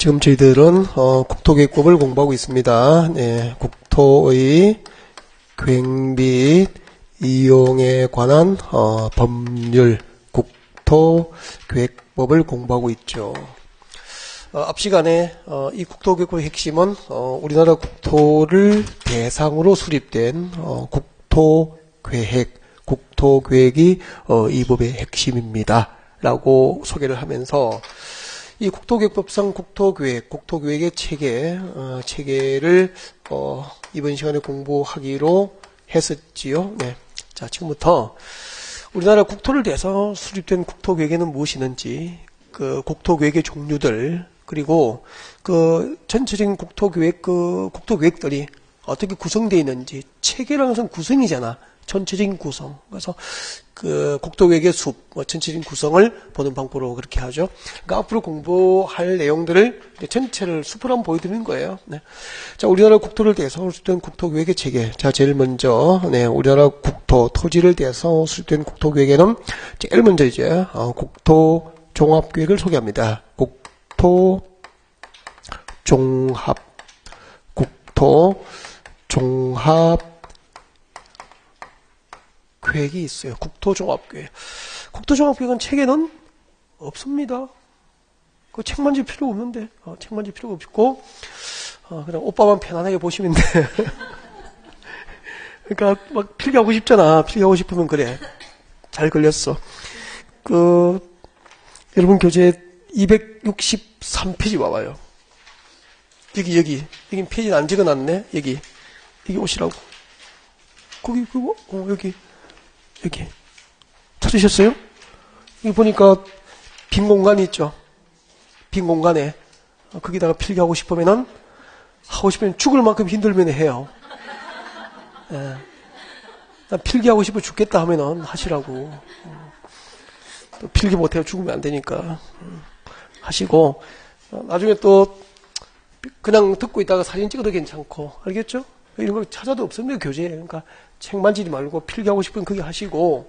지금 저희들은 국토계획법을 공부하고 있습니다. 네, 국토의 계획 및 이용에 관한 법률 국토계획법을 공부하고 있죠. 앞 시간에 이 국토계획법의 핵심은 우리나라 국토를 대상으로 수립된 국토계획이 이 법의 핵심입니다. 라고 소개를 하면서 이 국토계획법상 국토계획의 체계를 이번 시간에 공부하기로 했었지요. 네. 자, 지금부터 우리나라 국토를 대해서 수립된 국토계획에는 무엇이 있는지, 그 국토계획의 종류들, 그리고 그 전체적인 국토계획들이 어떻게 구성되어 있는지, 체계라는 것은 구성이잖아. 전체적인 구성. 그래서 그 국토계획의 전체적인 구성을 보는 방법으로 그렇게 하죠. 그러니까 앞으로 공부할 내용들을 전체를 숲을 한번 보여드리는 거예요. 네. 자, 우리나라 국토를 대해서 수립된 국토계획의 체계. 자, 제일 먼저, 우리나라 토지를 대해서 수립된 국토계획에는 제일 먼저 이제, 국토종합계획을 소개합니다. 국토종합 계획이 있어요. 국토종합계획. 국토종합계획은 책에는 없습니다. 그 책 만질 필요 없는데, 책 만질 필요가 없고, 그냥 오빠만 편안하게 보시면 돼. 그러니까 막 필기하고 싶잖아. 필기하고 싶으면 그래. 잘 걸렸어. 여러분 교재 263페이지 와봐요. 여기 페이지는 안 적어놨네. 여기 오시라고. 거기 여기 찾으셨어요? 여기 보니까 빈 공간이 있죠. 빈 공간에 거기다가 필기하고 싶으면 죽을 만큼 힘들면 해요. 예. 난 필기하고 싶어 죽겠다 하면은 하시라고. 또 필기 못해요. 죽으면 안 되니까. 하시고, 나중에 또 그냥 듣고 있다가 사진 찍어도 괜찮고, 알겠죠? 이런 거 찾아도 없습니다, 교재에. 그러니까 책 만지지 말고 필기하고 싶으면 그게 하시고,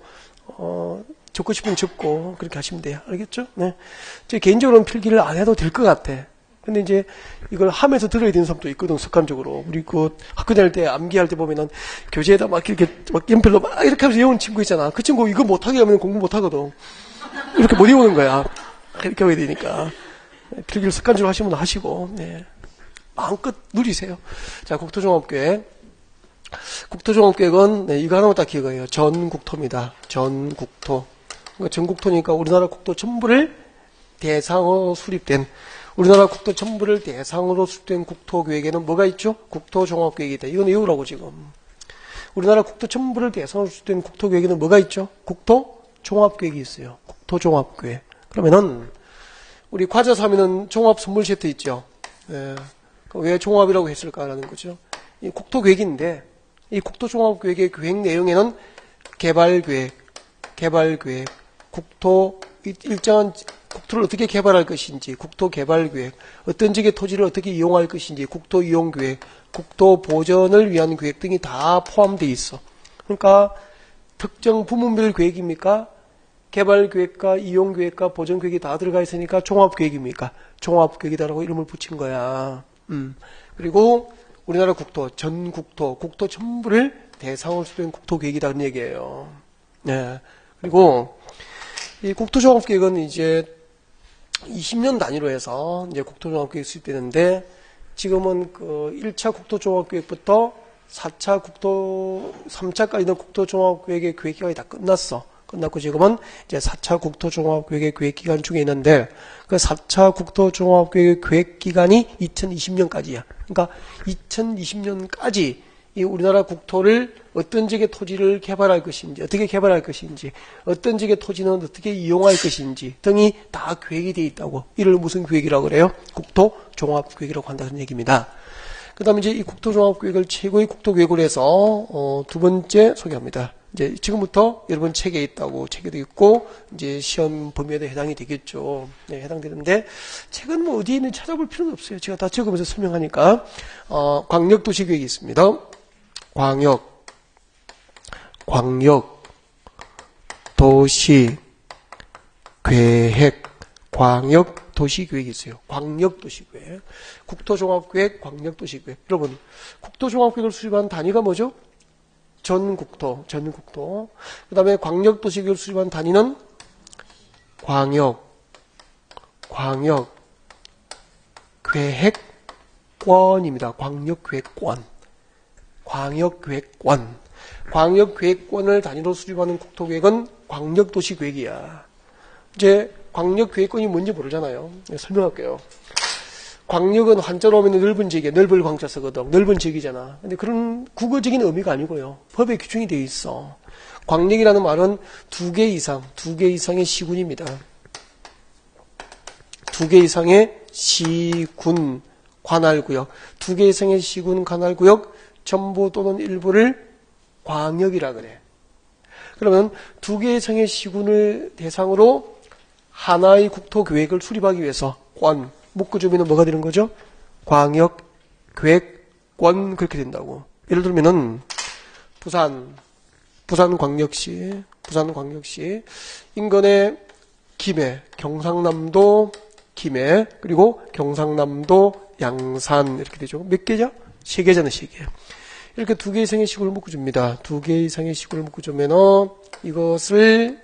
적고 싶으면 적고, 그렇게 하시면 돼요. 알겠죠? 네. 제 개인적으로는 필기를 안 해도 될 것 같아. 근데 이제 이걸 하면서 들어야 되는 사람도 있거든, 습관적으로. 우리 학교 다닐 때 암기할 때 보면은 교재에다 막 이렇게 막 연필로 막 이렇게 하면서 외우는 친구 있잖아. 그 친구 이거 못하게 하면 공부 못하거든. 이렇게 못 외우는 거야. 이렇게 해야 되니까. 필기를 습관적으로 하시면 하시고, 네. 마음껏 누리세요. 자, 국토종합계획. 국토종합계획은, 이거 하나만 딱 기억해요. 전국토입니다. 전국토. 그러니까 전국토니까 우리나라 국토 전부를 대상으로 수립된, 우리나라 국토 전부를 대상으로 수립된 국토계획에는 뭐가 있죠? 국토종합계획이 있다. 이건 외우라고 지금. 우리나라 국토 전부를 대상으로 수립된 국토계획에는 뭐가 있죠? 국토종합계획이 있어요. 국토종합계획. 그러면은, 우리 과자 사면은 종합 선물 세트 있죠? 예. 왜 종합이라고 했을까라는 거죠. 이 국토계획인데, 이 국토종합계획의 계획 내용에는 개발계획, 일정한 국토를 어떻게 개발할 것인지, 국토개발계획, 어떤 지역의 토지를 어떻게 이용할 것인지, 국토이용계획, 국토보전을 위한 계획 등이 다 포함되어 있어. 그러니까 특정 부문별 계획입니까? 개발계획과 이용계획과 보전계획이 다 들어가 있으니까 종합계획입니까? 종합계획이다라고 이름을 붙인 거야. 그리고 우리나라 국토 전부를 대상으로 수립된 국토계획이다 그런 얘기예요. 네. 그리고 이 국토종합계획은 이제 20년 단위로 해서 이제 국토종합계획이 수립되는데 지금은 그 1차 국토종합계획부터 3차까지는 국토종합계획의 계획기간이 다 끝났고 지금은 이제 4차 국토종합계획의 계획기간 중에 있는데 그 4차 국토종합계획의 계획기간이 2020년까지야. 그러니까 2020년까지 이 우리나라 국토를 어떤 지역의 토지를 개발할 것인지, 어떻게 개발할 것인지, 어떤 지역의 토지는 어떻게 이용할 것인지 등이 다 계획이 되어 있다고. 이를 무슨 계획이라고 그래요? 국토종합계획이라고 한다는 얘기입니다. 그 다음에 이제 이 국토종합계획을 최고의 국토계획으로 해서 두 번째 소개합니다. 이제 지금부터 여러분 책에 있다고, 책에도 있고 이제 시험 범위에도 해당이 되겠죠. 네, 해당되는데 책은 뭐 어디에 있는지 찾아볼 필요는 없어요. 제가 다 적으면서 설명하니까. 광역도시계획이 있습니다. 광역도시계획, 광역 광역도시계획이 있어요. 광역도시계획. 국토종합계획, 광역도시계획. 여러분, 국토종합계획을 수립한 단위가 뭐죠? 전국토. 그 다음에 광역도시계획을 수립한 단위는 광역계획권입니다. 광역계획권. 광역계획권을 단위로 수립하는 국토계획은 광역도시계획이야. 이제 광역계획권이 뭔지 모르잖아요. 설명할게요. 광역은 한자로 하면 넓은 지역에 넓을 광자 쓰거든. 넓은 지역이잖아. 근데 그런 국어적인 의미가 아니고요. 법에 규정이 되어 있어. 광역이라는 말은 두 개 이상의 시군입니다. 두 개 이상의 시군, 관할구역. 두 개 이상의 시군, 관할구역 전부 또는 일부를 광역이라 그래. 그러면 두 개 이상의 시군을 대상으로 하나의 국토계획을 수립하기 위해서 묶어주면 뭐가 되는 거죠? 광역계획권 그렇게 된다고. 예를 들면은 부산광역시 인근의 김해, 경상남도 김해, 그리고 경상남도 양산 이렇게 되죠. 몇 개죠? 3개잖아요, 3개. 이렇게 두 개 이상의 시군을 묶어줍니다. 두 개 이상의 시군을 묶어주면은 이것을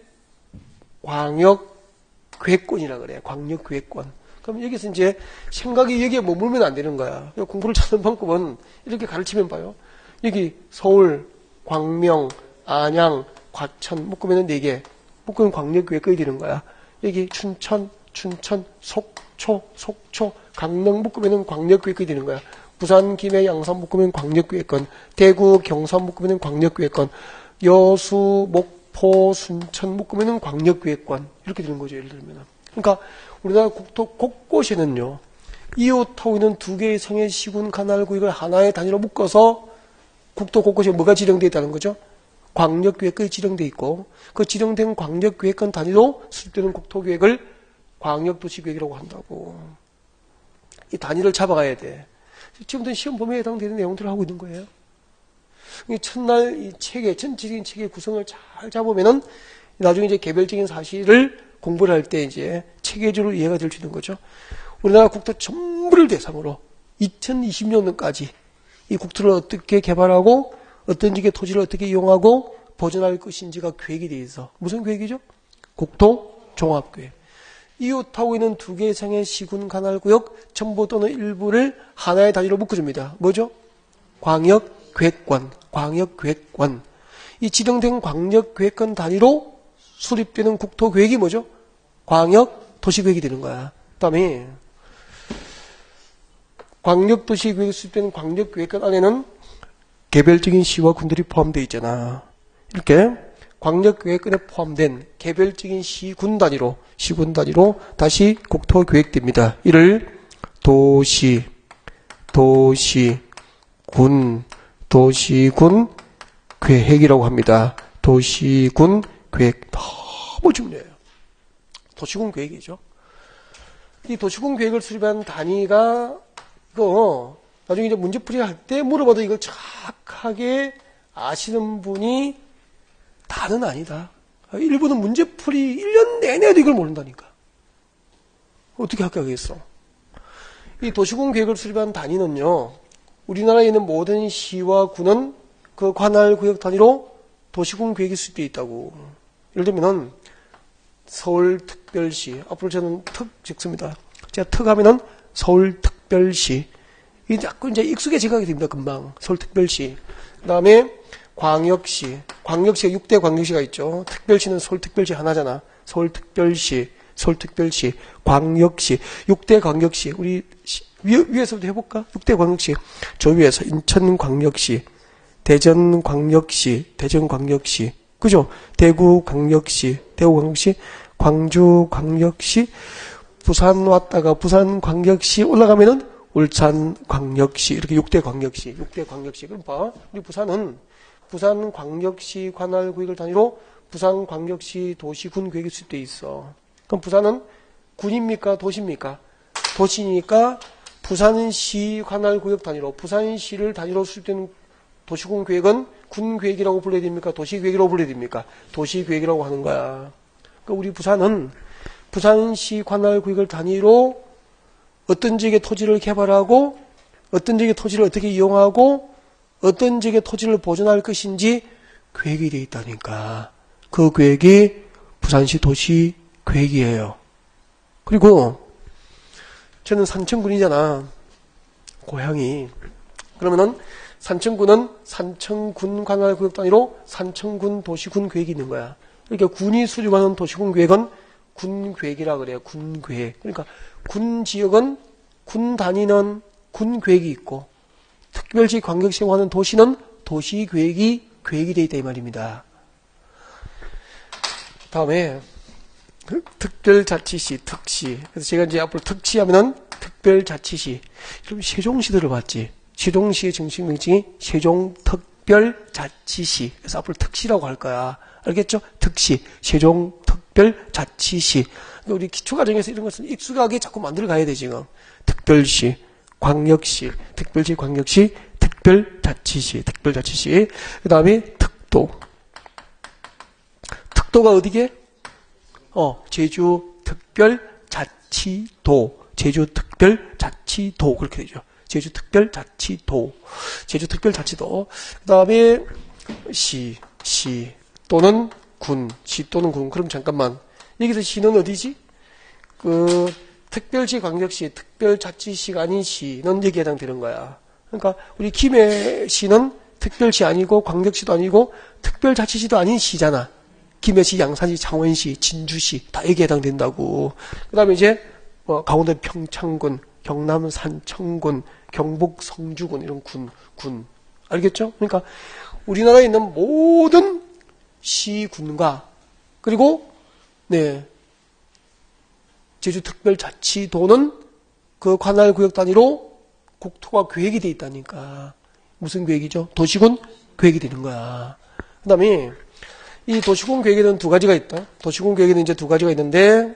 광역계획권이라 그래요. 광역계획권. 그럼 여기서 이제 생각이 여기에 머물면 안 되는 거야. 공부를 찾는 방법은 이렇게 가르치면 봐요. 여기 서울, 광명, 안양, 과천 묶으면 4개. 묶으면 광역계획권이 되는 거야. 여기 춘천, 속초, 강릉 묶으면 광역계획권이 되는 거야. 부산, 김해, 양산 묶으면 광역계획권. 대구, 경산 묶으면 광역계획권. 여수, 목포, 순천 묶으면 광역계획권. 이렇게 되는 거죠. 예를 들면. 그러니까 우리나라 국토 곳곳에는요. 이웃하고 있는 두 개 이상의 시군 관할구역을 하나의 단위로 묶어서 국토 곳곳에 뭐가 지정되어 있다는 거죠? 광역계획권이 지정되어 있고 그 지정된 광역계획권 단위로 수립되는 국토계획을 광역도시계획이라고 한다고. 이 단위를 잡아가야 돼. 지금부터 시험 범위에 해당되는 내용들을 하고 있는 거예요. 첫날 이 체계, 전체적인 체계 구성을 잘 잡으면은 나중에 이제 개별적인 사실을 공부를 할 때 이제 체계적으로 이해가 될 수 있는 거죠. 우리나라 국토 전부를 대상으로 2020년까지 이 국토를 어떻게 개발하고 어떤 지역의 토지를 어떻게 이용하고 보존할 것인지가 계획이 되어 있어. 무슨 계획이죠? 국토종합계획. 이웃하고 있는 두 개 이상의 시군 관할구역 전부 또는 일부를 하나의 단위로 묶어줍니다. 뭐죠? 광역계획권. 이 지정된 광역계획권 단위로 수립되는 국토계획이 뭐죠? 광역도시계획이 되는 거야. 그 다음에 광역도시계획이 수립되는 광역계획권 안에는 개별적인 시와 군들이 포함되어 있잖아. 이렇게 광역계획권에 포함된 개별적인 시군 단위로 다시 국토계획됩니다. 이를 도시군 계획이라고 합니다. 도시군 계획 너무 중요해요. 도시군 계획이죠. 이 도시군 계획을 수립한 단위가 이거 나중에 이제 문제풀이 할 때 물어봐도 이걸 정확하게 아시는 분이 다는 아니다. 일부는 문제풀이 1년 내내도 이걸 모른다니까. 어떻게 합격하겠어? 이 도시군 계획을 수립한 단위는요. 우리나라에 있는 모든 시와 구는 그 관할구역 단위로 도시군 계획이 수립되어 있다고. 예를 들면은 서울특별시, 앞으로 저는 특 적습니다. 제가 특 하면은 서울특별시. 이게 자꾸 이제 익숙해지게 됩니다, 금방. 서울특별시. 그 다음에 광역시가 6대 광역시가 있죠. 특별시는 서울특별시 하나잖아. 서울특별시, 광역시, 6대 광역시. 우리 위에서부터 해볼까? 6대 광역시. 저 위에서 인천광역시, 대전광역시, 그죠? 대구광역시, 광주광역시, 부산 왔다가 부산광역시 올라가면은 울산광역시, 이렇게 6대 광역시. 그럼 봐. 우리 부산은 부산광역시 관할구역을 단위로 부산광역시 도시군 계획이 수립되어 있어. 그럼 부산은 군입니까? 도시입니까? 도시니까 부산시 관할구역 단위로, 부산시를 단위로 수립되는 도시군 계획은 군 계획이라고 불러야 됩니까? 도시 계획이라고 불러야 됩니까? 도시 계획이라고 하는 거야. 그러니까 우리 부산은 부산시 관할구역을 단위로 어떤 지역의 토지를 개발하고 어떤 지역의 토지를 어떻게 이용하고 어떤 지역의 토지를 보존할 것인지 계획이 되어 있다니까. 그 계획이 부산시 도시 계획이에요. 그리고 저는 산청군이잖아. 고향이. 그러면은 산청군은 산청군 관할구역 단위로 산청군 도시군 계획이 있는 거야. 그러니까 군이 수립하는 도시군 계획은 군계획이라 그래요. 군계획. 그러니까 군 지역은 군 단위는 군 계획이 있고 특별시 광역시라고 하는 도시는 도시 계획이 되어 있다 이 말입니다. 다음에 특별자치시, 특시. 그래서 제가 이제 앞으로 특시 하면은 특별자치시. 그럼 세종시 들어봤지? 세종시의 정식 명칭이 세종특별자치시. 그래서 앞으로 특시라고 할 거야. 알겠죠? 특시, 세종특별자치시. 그러니까 우리 기초과정에서 이런 것은 익숙하게 자꾸 만들어 가야 돼, 지금. 특별시, 광역시, 특별시, 광역시, 특별자치시, 특별자치시. 그 다음에 특도. 특도가 어디게? 제주특별자치도. 제주특별자치도. 그렇게 되죠. 제주특별자치도. 제주특별자치도. 그 다음에 시 또는 군. 시 또는 군. 그럼 잠깐만. 여기서 시는 어디지? 특별시, 광역시, 특별자치시가 아닌 시는 여기에 해당되는 거야. 그러니까 우리 김해시는 특별시 아니고 광역시도 아니고 특별자치시도 아닌 시잖아. 김해시, 양산시, 창원시, 진주시 다 여기에 해당된다고. 그 다음에 이제 강원도 평창군, 경남 산청군, 경북 성주군 이런 군. 알겠죠? 그러니까 우리나라에 있는 모든 시군과 그리고 제주특별자치도는 그 관할구역 단위로 국토가 계획이 돼 있다니까. 무슨 계획이죠? 도시군 계획이 되는 거야. 그 다음에 이 도시군 계획에는 두 가지가 있다. 도시군 계획에는 이제 두 가지가 있는데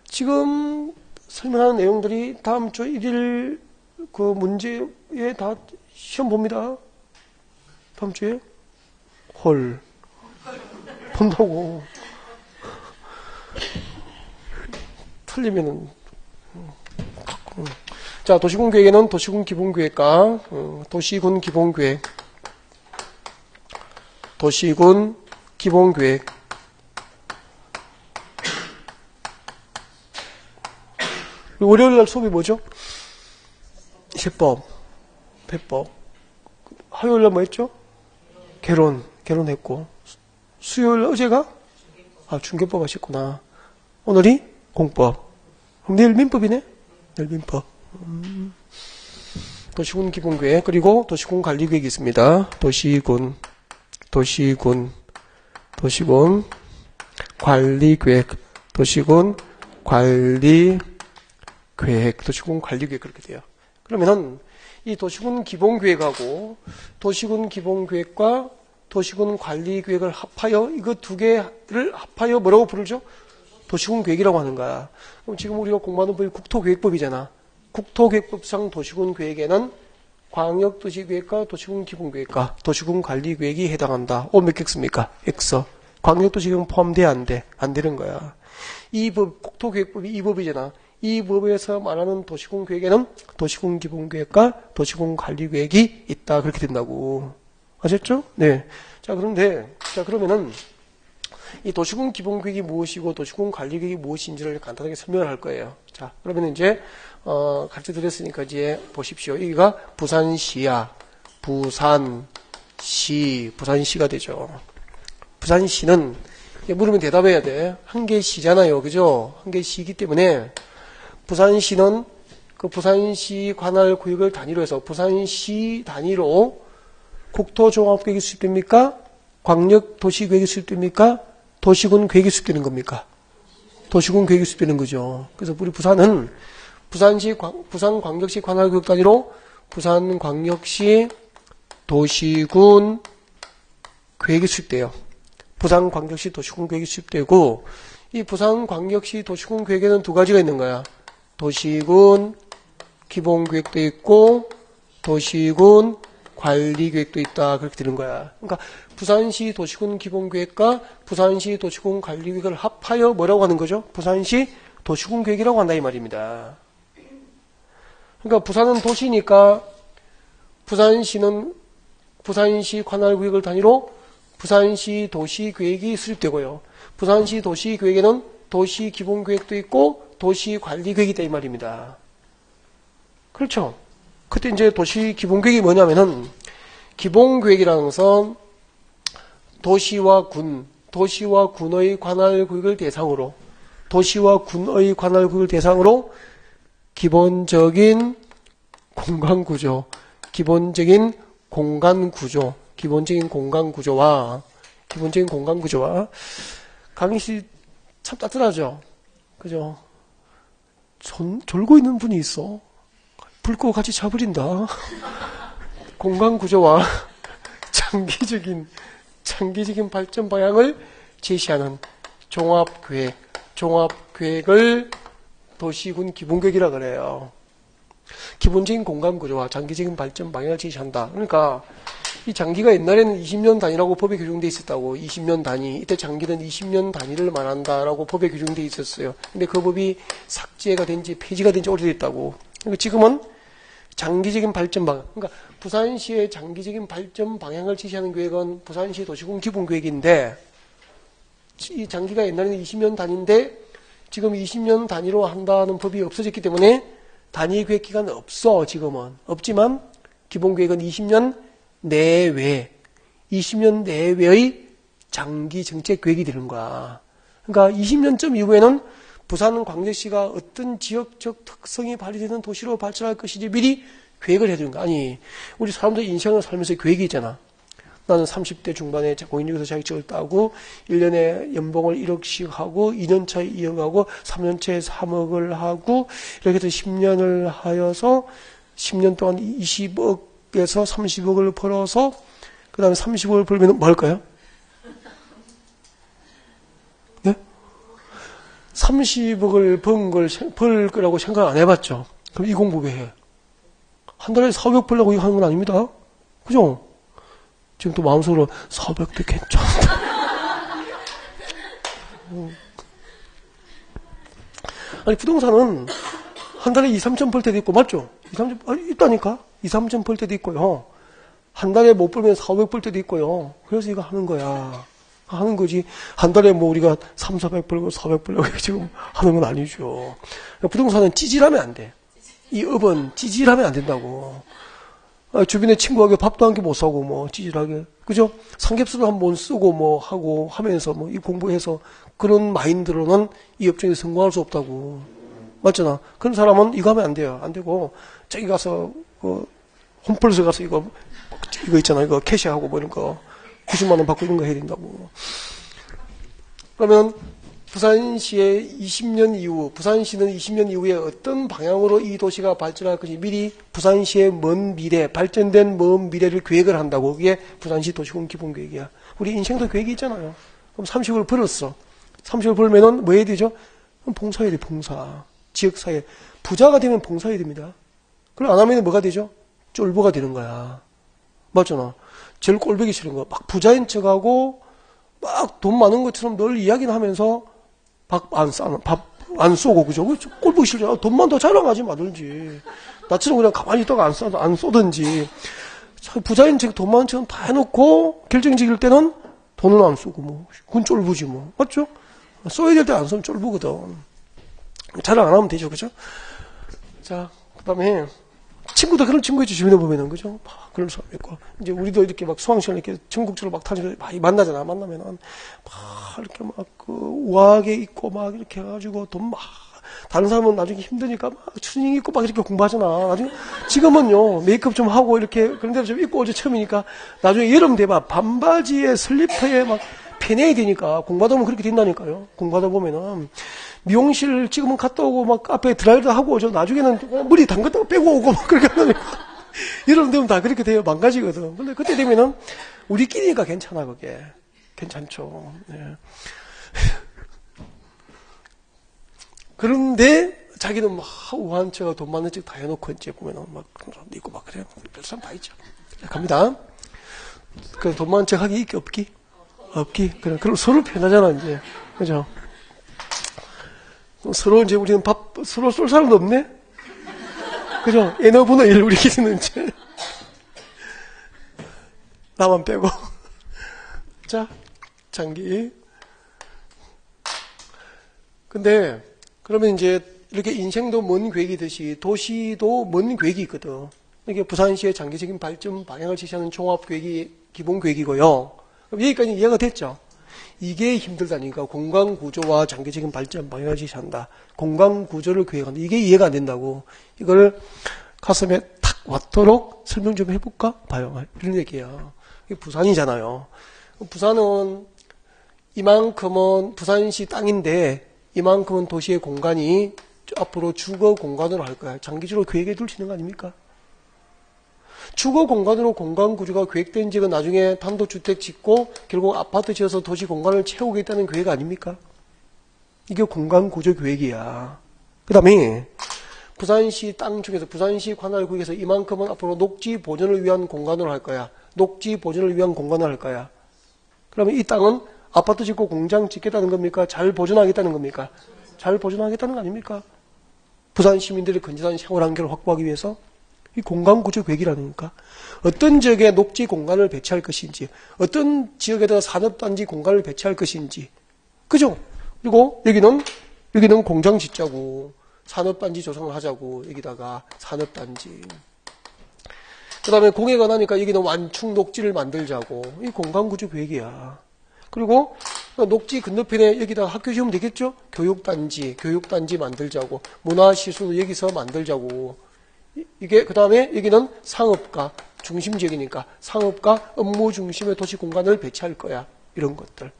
지금 설명하는 내용들이 다음 주 1일 그 문제에 다 시험 봅니다. 다음 주에? 헐. 본다고. 틀리면은. 자, 도시군 계획에는 도시군 기본계획과 도시군 기본계획. 도시군 기본계획. 월요일날 수업이 뭐죠? 세법, 배법. 화요일날 뭐 했죠? 개론했고. 수요일 어제가? 중개법 하셨구나. 오늘이 공법. 그럼 내일 민법이네? 내일 민법. 도시군 기본계획, 그리고 도시군 관리계획이 있습니다. 도시군 관리계획, 도시군 관리계획 그렇게 돼요. 그러면은 이 도시군 기본계획하고 도시군 기본계획과 도시군 관리계획을 합하여 이거 두 개를 합하여 뭐라고 부르죠? 도시군 계획이라고 하는 거야. 그럼 지금 우리가 공부하는 법이 국토계획법이잖아. 국토계획법상 도시군 계획에는 광역도시계획과 도시군 기본계획과 도시군 관리계획이 해당한다. 몇 개 씁니까? X. 광역도시계획은 포함돼 안 돼? 안 되는 거야. 이 법, 국토계획법이 이 법이잖아. 이 법에서 말하는 도시군 계획에는 도시군 기본계획과 도시군 관리계획이 있다. 그렇게 된다고. 아셨죠? 네. 그러면은 이 도시군 기본계획이 무엇이고 도시군 관리계획이 무엇인지를 간단하게 설명을 할 거예요. 자, 그러면 이제 가르쳐 드렸으니까 이제 보십시오. 여기가 부산시야. 부산시가 되죠. 부산시는 물으면 대답해야 돼. 한 개 시잖아요. 그죠? 한 개 시이기 때문에 부산시는 그 부산시 관할구역을 단위로 해서 부산시 단위로 국토종합계획이 수립됩니까? 광역도시계획이 수립됩니까? 도시군 계획이 수립되는 겁니까? 도시군 계획이 수립되는 거죠. 그래서 우리 부산은 부산광역시 관할구역 단위로 부산광역시 도시군 계획이 수립돼요. 부산광역시 도시군 계획이 수립되고 이 부산광역시 도시군 계획에는 두 가지가 있는 거야. 도시군 기본계획도 있고 도시군 관리 계획도 있다. 그렇게 되는 거야. 그러니까 부산시 도시군 기본계획과 부산시 도시군 관리 계획을 합하여 뭐라고 하는 거죠? 부산시 도시군 계획이라고 한다 이 말입니다. 그러니까 부산은 도시니까 부산시는 부산시 관할구역을 단위로 부산시 도시계획이 수립되고요. 부산시 도시계획에는 도시기본계획도 있고 도시관리계획이 있다 이 말입니다. 그렇죠? 그때 이제 도시기본계획이 뭐냐면은 기본계획이라는 것은 도시와 군의 관할구역을 대상으로 도시와 군의 관할구역을 대상으로 기본적인 공간구조, 기본적인 공간구조와 강의실 참 따뜻하죠? 그죠? 졸고 있는 분이 있어. 불 끄고 같이 자버린다. 공간구조와 장기적인 발전 방향을 제시하는 종합계획을 도시군 기본계획이라 그래요. 기본적인 공간구조와 장기적인 발전 방향을 제시한다. 그러니까 이 장기가 옛날에는 20년 단위라고 법에 규정되어 있었다고. 20년 단위. 이때 장기는 20년 단위를 말한다라고 법에 규정되어 있었어요. 근데 그 법이 삭제가 된지 폐지가 된지 오래됐다고. 그러니까 지금은 장기적인 발전 방향. 그러니까 부산시의 장기적인 발전 방향을 제시하는 계획은 부산시 도시군 기본계획인데 이 장기가 옛날에는 20년 단위인데 지금 20년 단위로 한다는 법이 없어졌기 때문에 단위 계획 기간은 없어. 지금은. 없지만 기본계획은 20년 내외의 장기 정책 계획이 되는 거야. 그러니까 20년쯤 이후에는 부산광역시가 어떤 지역적 특성이 발휘되는 도시로 발전할 것인지 미리 계획을 해야 되는 거야. 아니, 우리 사람들 인생을 살면서 계획이 있잖아. 나는 30대 중반에 공인중개사 자격증을 따고 1년에 연봉을 1억씩 하고 2년차에 2억하고 3년차에 3억을 하고 이렇게 해서 10년을 하여서 10년 동안 20억에서 30억을 벌어서 그 다음에 30억을 벌면 뭐 할까요? 네? 30억을 벌 거라고 생각 안 해봤죠? 그럼 이 공부 왜 해? 한 달에 400 벌려고 이거 하는 건 아닙니다. 그죠? 지금 또 마음속으로 400도 괜찮다. 아니, 부동산은 한 달에 2, 3천 벌 때도 있고, 맞죠? 2, 3천, 있다니까? 2, 3천 벌 때도 있고요. 한 달에 못 벌면 400 벌 때도 있고요. 그래서 이거 하는 거야. 하는 거지. 한 달에 뭐 우리가 3, 400 벌고 400 벌려고 지금 하는 건 아니죠. 부동산은 찌질하면 안 돼. 이 업은 찌질하면 안 된다고. 주변에 친구하고 밥도 한 개 못 사고 뭐 찌질하게. 그죠? 삼겹살도 한 번 쓰고 뭐 하고 하면서 뭐 이 공부해서 그런 마인드로는 이 업종에 성공할 수 없다고. 맞잖아. 그런 사람은 이거 하면 안 돼요. 안 되고 저기 가서 홈플러스 가서 이거 있잖아. 이거 캐시하고 뭐 이런 거 90만 원 받고 이런 거 해야 된다고. 그러면 부산시는 20년 이후에 어떤 방향으로 이 도시가 발전할 것인지 미리 부산시의 발전된 먼 미래를 계획을 한다고. 그게 부산시 도시군 기본계획이야. 우리 인생도 계획이 있잖아요. 그럼 30을 벌었어. 30을 벌면은 뭐 해야 되죠? 그럼 봉사해야 돼, 봉사. 지역사회. 부자가 되면 봉사해야 됩니다. 그걸 안 하면 뭐가 되죠? 쫄보가 되는 거야. 맞잖아. 제일 꼴보기 싫은 거. 막 부자인 척하고 막 돈 많은 것처럼 늘 이야기는 하면서 밥 안 쏘고, 그죠? 꼴보기 싫죠. 돈만 더 자랑하지 말든지. 나처럼 그냥 가만히 있다가 안 쏘든지. 부자인 척 돈 많은 척은 다 해놓고 결정적일 때는 돈은 안 쏘고 뭐. 그건 쫄보지 뭐. 맞죠? 쏘야 될 때 안 쏘면 쫄보거든. 자랑 안 하면 되죠. 그죠? 자, 그 다음에 친구도 그런 친구 있죠. 주변에 보면은, 그죠? 막 그런 사람 있고. 이제 우리도 이렇게 막 수강시간 이렇게 전국적으로 막 다니면서 많이 만나잖아. 만나면은 막 이렇게 막 우아하게 있고 막 이렇게 해가지고 돈 막, 다른 사람은 나중에 힘드니까 막 추닝 입고 막 이렇게 공부하잖아. 나중에, 지금은요, 메이크업 좀 하고 이렇게 그런 데를 좀 입고 어제 처음이니까 나중에 여름 되면 반바지에 슬리퍼에 막 편해야 되니까 공부하다 보면 그렇게 된다니까요. 공부하다 보면은. 미용실 지금은 갔다 오고 막 앞에 드라이도 하고 오죠. 나중에는 머리 담갔다가 빼고 오고 막 그렇게 하다니까. 이런 되면 다 그렇게 돼요. 망가지거든. 근데 그때 되면은 우리끼리니까 괜찮아, 그게. 괜찮죠. 네. 그런데 자기는 막 우한 척하고 돈 많은 척 다 해놓고 이제 보면은 막 그런 사람도 있고 막 그래요. 별 사람 다 있죠. 갑니다. 그 돈 많은 척 하기 있기 없기? 없기. 그럼 서로 편하잖아, 이제. 그죠? 서로 이제 우리는 서로 쏠 사람도 없네? 그죠? N어분의 1 우리끼리는 이제. 나만 빼고. 자, 장기. 근데, 그러면 이제, 이렇게 인생도 먼 계획이듯이 도시도 먼 계획이 있거든. 이게 부산시의 장기적인 발전 방향을 제시하는 종합계획이 기본 계획이고요. 그럼 여기까지 이해가 됐죠? 이게 힘들다니까. 공간구조와 장기적인 발전 방향을 제시한다. 공간구조를 계획한다. 이게 이해가 안 된다고. 이걸 가슴에 탁 왔도록 설명 좀 해볼까? 봐요. 이런 얘기야. 이게 부산이잖아요. 부산은 이만큼은 부산시 땅인데 이만큼은 도시의 공간이 앞으로 주거 공간으로 할 거야. 장기적으로 계획해 둘 수 있는 거 아닙니까? 주거 공간으로 공간 구조가 계획된 지가 나중에 단독주택 짓고 결국 아파트 지어서 도시 공간을 채우겠다는 계획 아닙니까? 이게 공간 구조 계획이야. 그 다음에 부산시 땅 중에서 부산시 관할구역에서 이만큼은 앞으로 녹지 보존을 위한 공간으로 할 거야. 녹지 보존을 위한 공간을 할 거야. 그러면 이 땅은 아파트 짓고 공장 짓겠다는 겁니까? 잘 보존하겠다는 겁니까? 잘 보존하겠다는 거 아닙니까? 부산 시민들의 건전한 생활 환경을 확보하기 위해서 이 공간구조 계획이라니까. 어떤 지역에 녹지 공간을 배치할 것인지, 어떤 지역에다가 산업단지 공간을 배치할 것인지, 그죠? 그리고 여기는 공장 짓자고, 산업단지 조성을 하자고, 여기다가 산업단지. 그 다음에 공해가 나니까 여기는 완충 녹지를 만들자고, 이 공간구조 계획이야. 그리고 녹지 건너편에 여기다가 학교 지으면 되겠죠? 교육단지 만들자고, 문화시설도 여기서 만들자고. 이게 그 다음에 여기는 상업가 중심 지역이니까 상업가 업무 중심의 도시 공간을 배치할 거야. 이런 것들.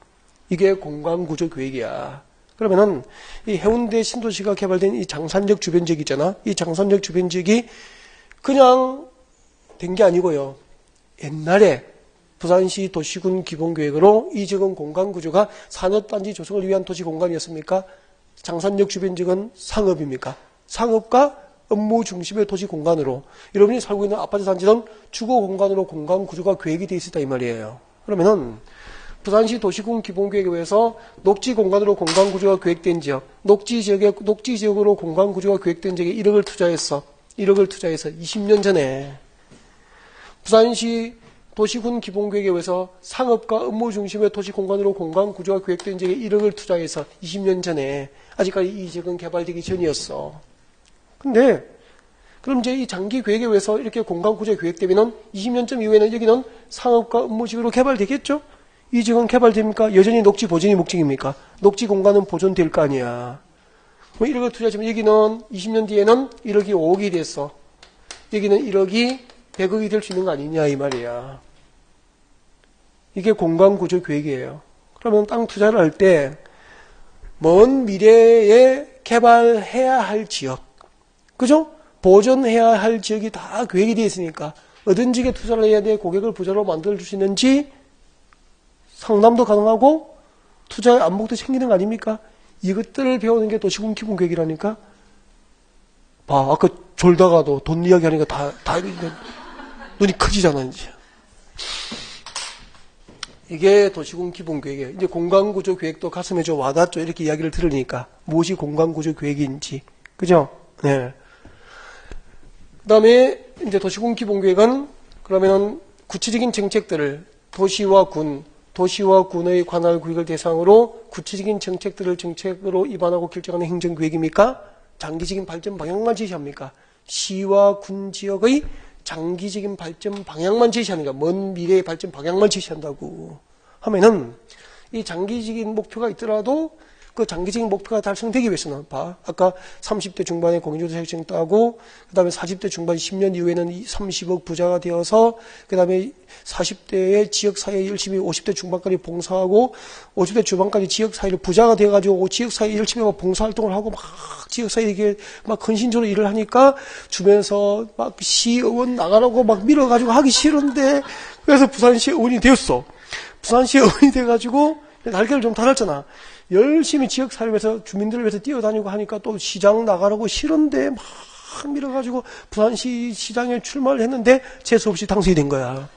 이게 공간구조 계획이야. 그러면은 이 해운대 신도시가 개발된 이 장산역 주변 지역 있잖아. 이 장산역 주변 지역이 그냥 된 게 아니고요. 옛날에 부산시 도시군 기본계획으로 이 지역은 공간구조가 산업단지 조성을 위한 도시 공간이었습니까? 장산역 주변 지역은 상업입니까? 상업과 업무 중심의 도시 공간으로 여러분이 살고 있는 아파트 단지는 주거 공간으로 공간 구조가 계획이 되어 있었다 이 말이에요. 그러면은 부산시 도시군 기본계획에 의해서 녹지 공간으로 공간 구조가 계획된 지역, 녹지 지역으로 공간 구조가 계획된 지역에 1억을 투자해서 20년 전에 부산시 도시군 기본계획에 의해서 상업과 업무 중심의 도시 공간으로 공간 구조가 계획된 지역에 1억을 투자해서 20년 전에 아직까지 이 지역은 개발되기 전이었어. 근데 그럼 이제 이 장기 계획에 의해서 이렇게 공간 구조 계획되면은 20년쯤 이후에는 여기는 상업과 업무지구로 개발되겠죠? 이 지역은 개발됩니까? 여전히 녹지 보존이 목적입니까? 녹지 공간은 보존될 거 아니야. 뭐 1억을 투자하지만 여기는 20년 뒤에는 1억이 5억이 됐어. 여기는 1억이 100억이 될 수 있는 거 아니냐 이 말이야. 이게 공간 구조 계획이에요. 그러면 땅 투자를 할 때 먼 미래에 개발해야 할 지역, 그죠? 보존해야 할 지역이 다 계획이 되어 있으니까 어떤 지역에 투자를 해야 돼 고객을 부자로 만들어줄 수 있는지 상담도 가능하고 투자의 안목도 생기는 거 아닙니까? 이것들을 배우는 게 도시군 기본계획이라니까. 봐, 아까 졸다가도 돈 이야기하니까 다 눈이 커지잖아 이제. 이게 도시군 기본계획이에요. 이제 공간구조 계획도 가슴에 좀 와닿죠. 이렇게 이야기를 들으니까 무엇이 공간구조 계획인지, 그죠? 네. 그다음에 이제 도시군 기본계획은 그러면은 구체적인 정책들을 도시와 군의 관할 구역을 대상으로 구체적인 정책으로 입안하고 결정하는 행정계획입니까? 장기적인 발전 방향만 제시합니까? 시와 군 지역의 장기적인 발전 방향만 제시하는 거야. 먼 미래의 발전 방향만 제시한다고 하면은 이 장기적인 목표가 있더라도 그 장기적인 목표가 달성되기 위해서는 봐. 아까 30대 중반에 공인중개사 자격증 따고 그다음에 40대 중반 10년 이후에는 30억 부자가 되어서 그다음에 40대에 지역사회에 열심히 50대 중반까지 봉사하고 50대 중반까지 지역사회를 부자가 되어가지고 지역사회에 열심히 하고 봉사활동을 하고 막 지역사회에 막 헌신적으로 일을 하니까 주변에서 막 시의원 나가라고 막 밀어가지고 하기 싫은데 그래서 부산시 의원이 되었어. 부산시 의원이 돼가지고 날개를 좀 달았잖아. 열심히 지역사회에서 주민들을 위해서 뛰어다니고 하니까 또 시장 나가라고 싫은데 막 막 밀어가지고 부산시 시장에 출마를 했는데 재수없이 당선이 된 거야.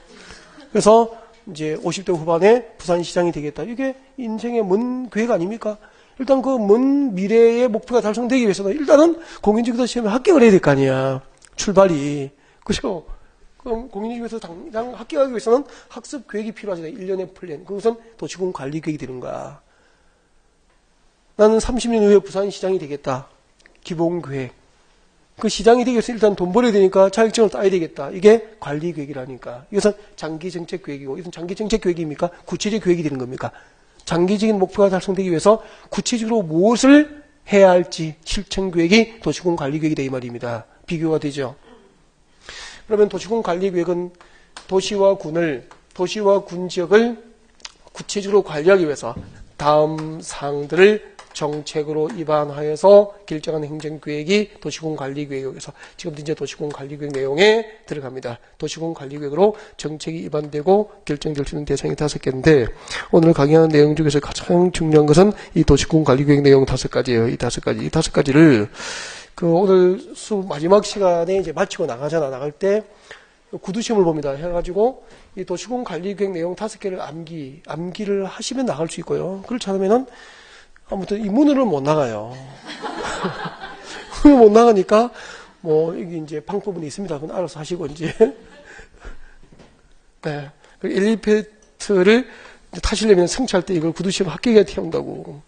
그래서 이제 50대 후반에 부산시장이 되겠다. 이게 인생의 먼 계획 아닙니까? 일단 그 먼 미래의 목표가 달성되기 위해서는 일단은 공인중개사 시험에 합격을 해야 될 거 아니야. 출발이. 그죠? 그럼 공인중개사 당장 합격하기 위해서는 학습 계획이 필요하잖아요. 1년의 플랜. 그것은 도시공 관리 계획이 되는 거야. 나는 30년 후에 부산시장이 되겠다. 기본 계획. 그 시장이 되기 위해서 일단 돈 벌어야 되니까 자격증을 따야 되겠다. 이게 관리 계획이라니까. 이것은 장기 정책 계획이고, 이것은 장기 정책 계획입니까? 구체적 계획이 되는 겁니까? 장기적인 목표가 달성되기 위해서 구체적으로 무엇을 해야 할지 실천 계획이 도시공 관리 계획이다 이 말입니다. 비교가 되죠. 그러면 도시공 관리 계획은 도시와 군 지역을 구체적으로 관리하기 위해서 다음 사항들을 정책으로 입안하여서 결정한 행정계획이 도시공관리계획에서 지금도 이제 도시공관리계획 내용에 들어갑니다. 도시공관리계획으로 정책이 입안되고 결정될 수 있는 대상이 5개인데 오늘 강의하는 내용 중에서 가장 중요한 것은 이 도시공관리계획 내용 5가지예요. 이 5가지를 그 오늘 수업 마지막 시간에 이제 마치고 나갈 때 구두시험을 봅니다. 해가지고 이 도시공관리계획 내용 5개를 암기를 하시면 나갈 수 있고요. 그렇지 않으면은 아무튼 이 문을 못 나가요. 문을 못 나가니까 뭐 여기 이제 방법은 있습니다. 그건 알아서 하시고 이제 네. 엘리베이터를 타시려면 승차할 때 이걸 구두시험 합격해야 태운다고.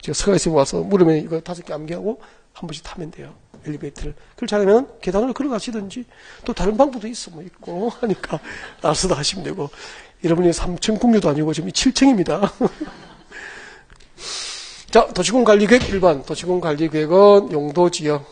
제가 서가있으면 와서 물으면 이거 5개 암기하고 한 번씩 타면 돼요. 엘리베이터를. 그렇지 않으면 계단으로 걸어가시든지 또 다른 방법도 있고 하니까 알아서도 하시면 되고. 여러분이 3층 공유도 아니고 지금 7층입니다. 자, 도시공관리계획 1번. 도시공관리계획은 용도지역과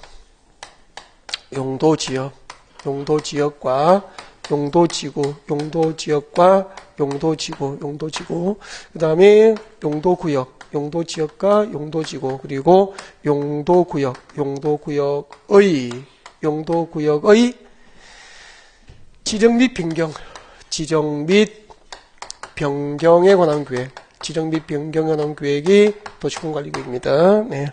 용도지구, 그 다음에 용도지역과 용도지구, 그리고 용도구역의 지정 및 변경에 관한 계획. 지정 및 변경에 관한 계획이 도시공관리계획입니다. 네.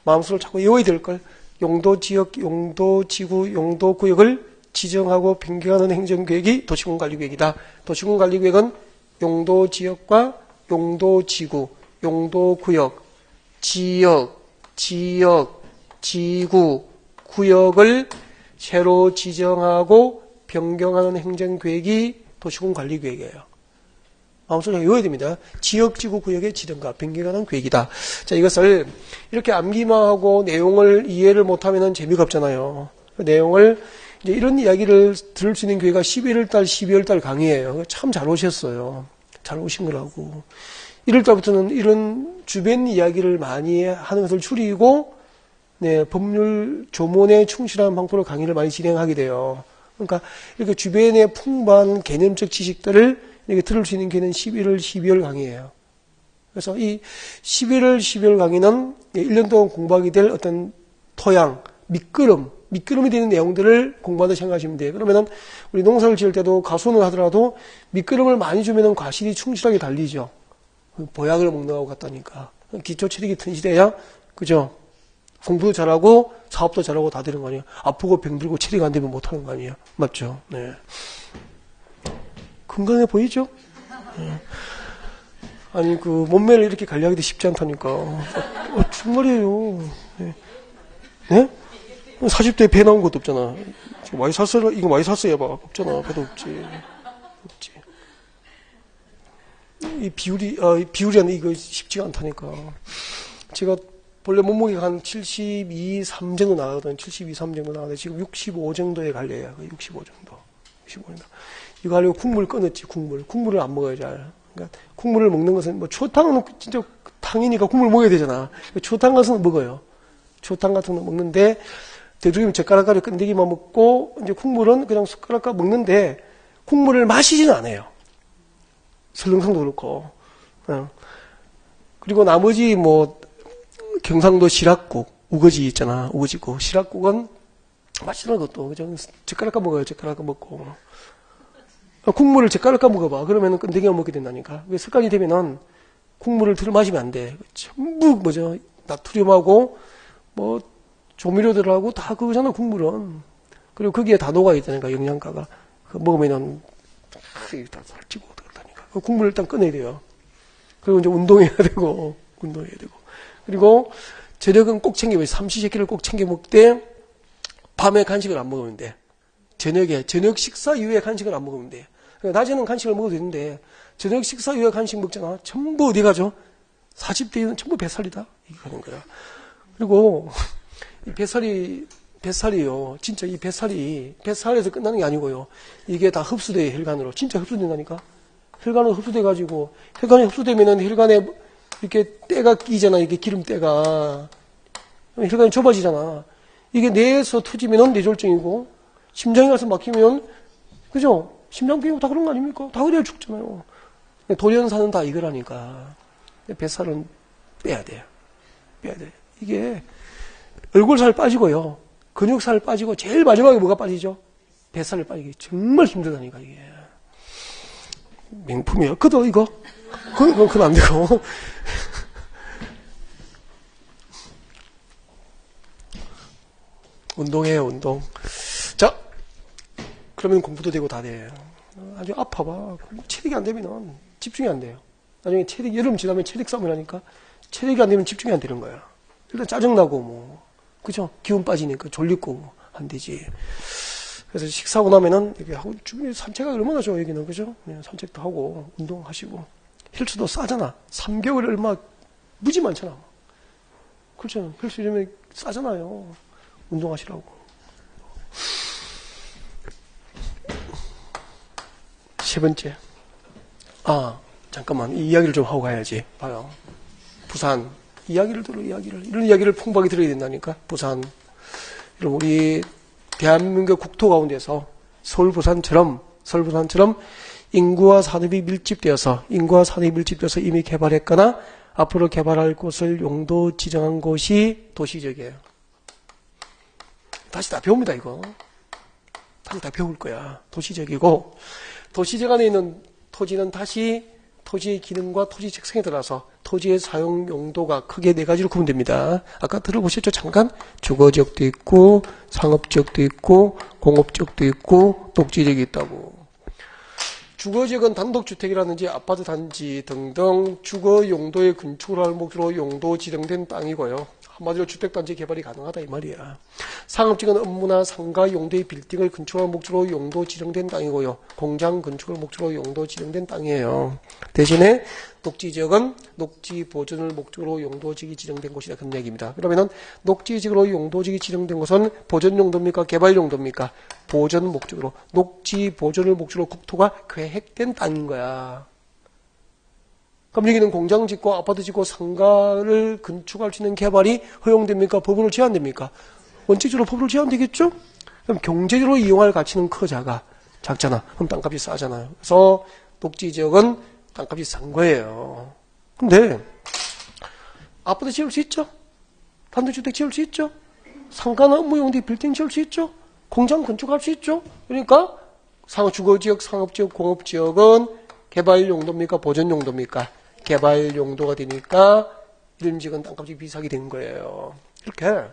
마음속으로 자꾸 외워야 될 걸. 용도지역, 용도지구, 용도구역을 지정하고 변경하는 행정계획이 도시공관리계획이다. 도시공관리계획은 용도지역과 용도지구, 용도구역, 지구, 구역을 새로 지정하고 변경하는 행정계획이 도시공관리계획이에요. 마음속에 외워야 됩니다. 지역, 지구, 구역의 지정과 변경하는 계획이다. 자, 이것을 이렇게 암기만 하고 내용을 이해를 못하면 재미가 없잖아요. 그 내용을 이제 이런 이야기를 들을 수 있는 교회가 11월달, 12월달 강의예요. 참 잘 오셨어요. 잘 오신 거라고. 1월달부터는 이런 주변 이야기를 많이 하는 것을 줄이고, 네, 법률 조문에 충실한 방법으로 강의를 많이 진행하게 돼요. 그러니까 이렇게 주변의 풍부한 개념적 지식들을 이렇게 들을 수 있는 기회는 11월, 12월 강의예요. 그래서 이 11월, 12월 강의는 1년 동안 공부하게 될 어떤 토양, 밑거름이 되는 내용들을 공부한다 생각하시면 돼요. 그러면은 우리 농사를 지을 때도 가수는 하더라도 밑거름을 많이 주면은 과실이 충실하게 달리죠. 보약을 먹는 거하고 같다니까. 기초 체력이 튼실해야, 그죠? 공부도 잘하고 사업도 잘하고 다 되는 거 아니에요. 아프고 병들고 체력이 안 되면 못 하는 거 아니에요. 맞죠? 네. 건강해 보이죠? 네. 아니, 그, 몸매를 이렇게 관리하기도 쉽지 않다니까. 정말이에요. 네? 네? 40대에 배 나온 것도 없잖아. 지금 많이 샀어요? 이거 많이 샀어요? 봐. 없잖아. 배도 없지. 이 비율이 이거 쉽지가 않다니까. 제가 본래 몸무게가 한 72, 3 정도 나가거든. 72, 3 정도 나가는데 지금 65 정도에 갈려요. 65 정도. 이거 하려고 국물 끊었지, 국물을 안 먹어야 잘. 그러니까 국물을 먹는 것은, 뭐, 초탕은 진짜 탕이니까 국물 먹어야 되잖아. 초탕 같은 거 먹어요. 초탕 같은 거 먹는데, 되도록이면 젓가락가루 끈데기만 먹고, 이제 국물은 그냥 숟가락가 먹는데, 국물을 마시지는 않아요. 설렁탕도 그렇고. 그리고 나머지 뭐, 경상도 시락국, 우거지 있잖아. 우거지국. 시락국은 맛있는 것도, 그냥 젓가락가 먹어요. 젓가락가 먹고. 국물을 젓가락가 먹어봐. 그러면은 끈데기가 먹게 된다니까. 습관이 되면은 국물을 들어 마시면 안 돼. 전부 나트륨하고 뭐 조미료들하고 다 그거잖아, 국물은. 그리고 거기에 다 녹아있다니까, 영양가가. 그 먹으면은, 다 살찌고 그렇다니까. 그 국물을 일단 꺼내야 돼요. 그리고 이제 운동해야 되고. 그리고 저녁은 꼭 챙겨, 삼시세끼를 꼭 챙겨 먹되, 밤에 간식을 안 먹으면 돼. 저녁 식사 이후에 간식을 안 먹으면 돼. 그러니까 낮에는 간식을 먹어도 되는데, 저녁 식사 이후에 간식 먹잖아. 전부 어디 가죠? 40대에는 전부 뱃살이다. 이게 하는 거야. 그리고, 이 뱃살이요. 진짜 이 뱃살에서 끝나는 게 아니고요. 이게 다 흡수돼요, 혈관으로. 진짜 흡수된다니까? 혈관으로 흡수돼가지고, 혈관에 흡수되면은 혈관에 이렇게 때가 끼잖아, 이게 기름때가. 혈관이 좁아지잖아. 이게 뇌에서 터지면은 뇌졸중이고, 심장에 가서 막히면, 그죠? 심장병이고 다 그런 거 아닙니까? 다 그래야 죽잖아요. 돌연사는 다 이거라니까. 뱃살은 빼야 돼요. 이게, 얼굴살 빠지고요. 근육살 빠지고, 제일 마지막에 뭐가 빠지죠? 뱃살이 빠지기 정말 힘들다니까, 이게. 명품이에요. 그도 이거? 그건 안 되고. 운동해요, 운동. 자, 그러면 공부도 되고 다 돼. 아주 아파봐. 체력이 안 되면 집중이 안 돼요. 나중에 여름 지나면 체력 싸움을 하니까 체력이 안 되면 집중이 안 되는 거야. 일단 짜증나고 뭐. 그죠? 기운 빠지니까 졸리고 뭐 안 되지. 그래서 식사하고 나면은 이렇게 하고 주변에 산책하기 얼마나 좋아 여기는 그죠? 네, 산책도 하고 운동하시고 헬스도 싸잖아. 3개월에 얼마 무지 많잖아. 그렇죠? 헬스 요즘에 싸잖아요. 운동하시라고. 세 번째. 잠깐만 이 이야기를 좀 하고 가야지. 봐요. 부산 이야기를 들어 이런 이야기를 풍부하게 들어야 된다니까. 부산. 여러분 우리 대한민국 국토 가운데서 서울 부산처럼 인구와 산업이 밀집되어서 이미 개발했거나 앞으로 개발할 곳을 용도 지정한 곳이 도시지역이에요. 다시 다 배웁니다 이거. 다시 다 배울 거야. 도시지역이고 도시지역 안에 있는 토지는 다시 토지의 기능과 토지 특성에 따라서 토지의 사용 용도가 크게 네 가지로 구분됩니다. 아까 들어보셨죠? 잠깐 주거지역도 있고 상업지역도 있고 공업지역도 있고 녹지지역이 있다고. 주거지역은 단독주택이라든지 아파트 단지 등등 주거 용도에 건축을 할 목적으로 용도 지정된 땅이고요. 한마디로 주택단지 개발이 가능하다 이 말이야. 상업지역은 업무나 상가 용도의 빌딩을 건축할 목적으로 용도 지정된 땅이고요. 공장 건축을 목적으로 용도 지정된 땅이에요. 대신에 녹지지역은 녹지 보존을 목적으로 용도지역이 지정된 곳이다 그런 얘기입니다. 그러면은 녹지지역으로 용도지역이 지정된 곳은 보존 용도입니까? 개발 용도입니까? 보존 목적으로 녹지 보존을 목적으로 국토가 계획된 땅인 거야. 그럼 여기는 공장 짓고 아파트 짓고 상가를 건축할 수 있는 개발이 허용됩니까? 법으로 제한됩니까? 원칙적으로 법으로 제한되겠죠? 그럼 경제적으로 이용할 가치는 작잖아. 그럼 땅값이 싸잖아요. 그래서 녹지지역은 땅값이 싼 거예요. 근데 아파트 지을 수 있죠? 단독주택 지을 수 있죠? 상가나 업무용지 빌딩 지을 수 있죠? 공장 건축할 수 있죠? 그러니까 주거지역, 상업지역, 공업지역은 개발 용도입니까? 보존 용도입니까? 개발 용도가 되니까 이런 지역은 땅값이 비싸게 된 거예요. 이렇게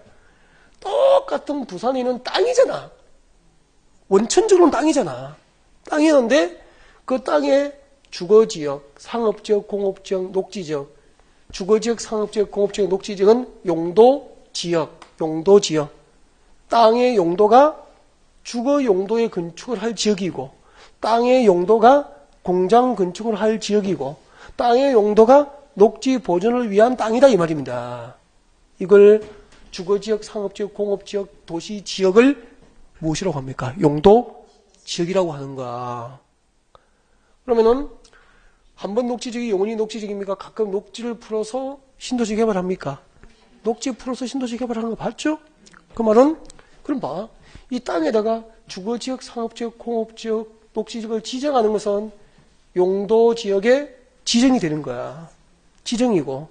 똑같은 부산에 있는 땅이잖아. 원천적으로는 땅이잖아. 땅이었는데 그 땅에 주거지역, 상업지역, 공업지역, 녹지지역, 주거지역, 상업지역, 공업지역, 녹지지역은 용도지역. 땅의 용도가 주거 용도에 건축을 할 지역이고 땅의 용도가 공장 건축을 할 지역이고 땅의 용도가 녹지 보존을 위한 땅이다 이 말입니다. 이걸 주거지역, 상업지역, 공업지역, 도시지역을 무엇이라고 합니까? 용도지역이라고 하는 거야. 그러면은 한번 녹지지역이 영원히 녹지지역입니까? 가끔 녹지를 풀어서 신도시 개발합니까? 녹지 풀어서 신도시 개발하는 거 봤죠? 그 말은 그럼 봐. 이 땅에다가 주거지역, 상업지역, 공업지역, 녹지지역을 지정하는 것은 용도지역의 지정이 되는 거야. 지정이고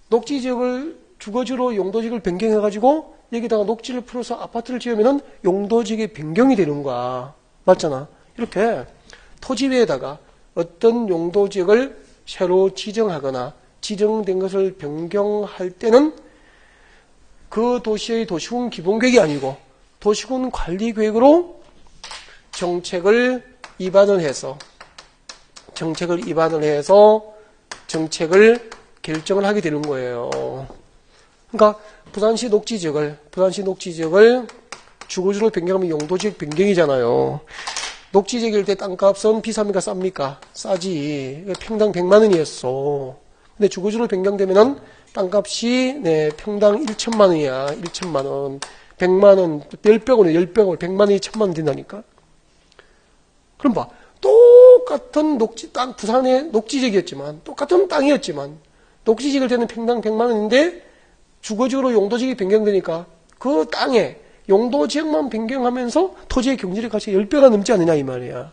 녹지지역을 주거지로 용도지역을 변경해가지고 여기다가 녹지를 풀어서 아파트를 지으면은 용도지역의 변경이 되는 거야. 맞잖아. 이렇게 토지 위에다가 어떤 용도지역을 새로 지정하거나 지정된 것을 변경할 때는 그 도시의 도시군 기본계획이 아니고 도시군 관리계획으로 정책을 입안을 해서 정책을 결정을 하게 되는 거예요. 그러니까 부산시 녹지 지역을 주거지로 변경하면 용도지역 변경이잖아요. 녹지 지역일 때 땅값은 비쌉니까 쌉니까? 싸지. 평당 100만 원이었어. 근데 주거지로 변경되면은 땅값이 평당 1천만 원이야. 1천만 원. 100만 원, 10배고네. 10배고 100만 원이 1000만 원 된다니까. 그럼 봐. 똑같은 부산의 녹지지역이었지만, 똑같은 땅이었지만, 녹지지역일 때는 평당 100만 원인데, 주거지역으로 용도지역이 변경되니까, 그 땅에 용도지역만 변경하면서 토지의 경제적 가치가 10배가 넘지 않느냐, 이 말이야.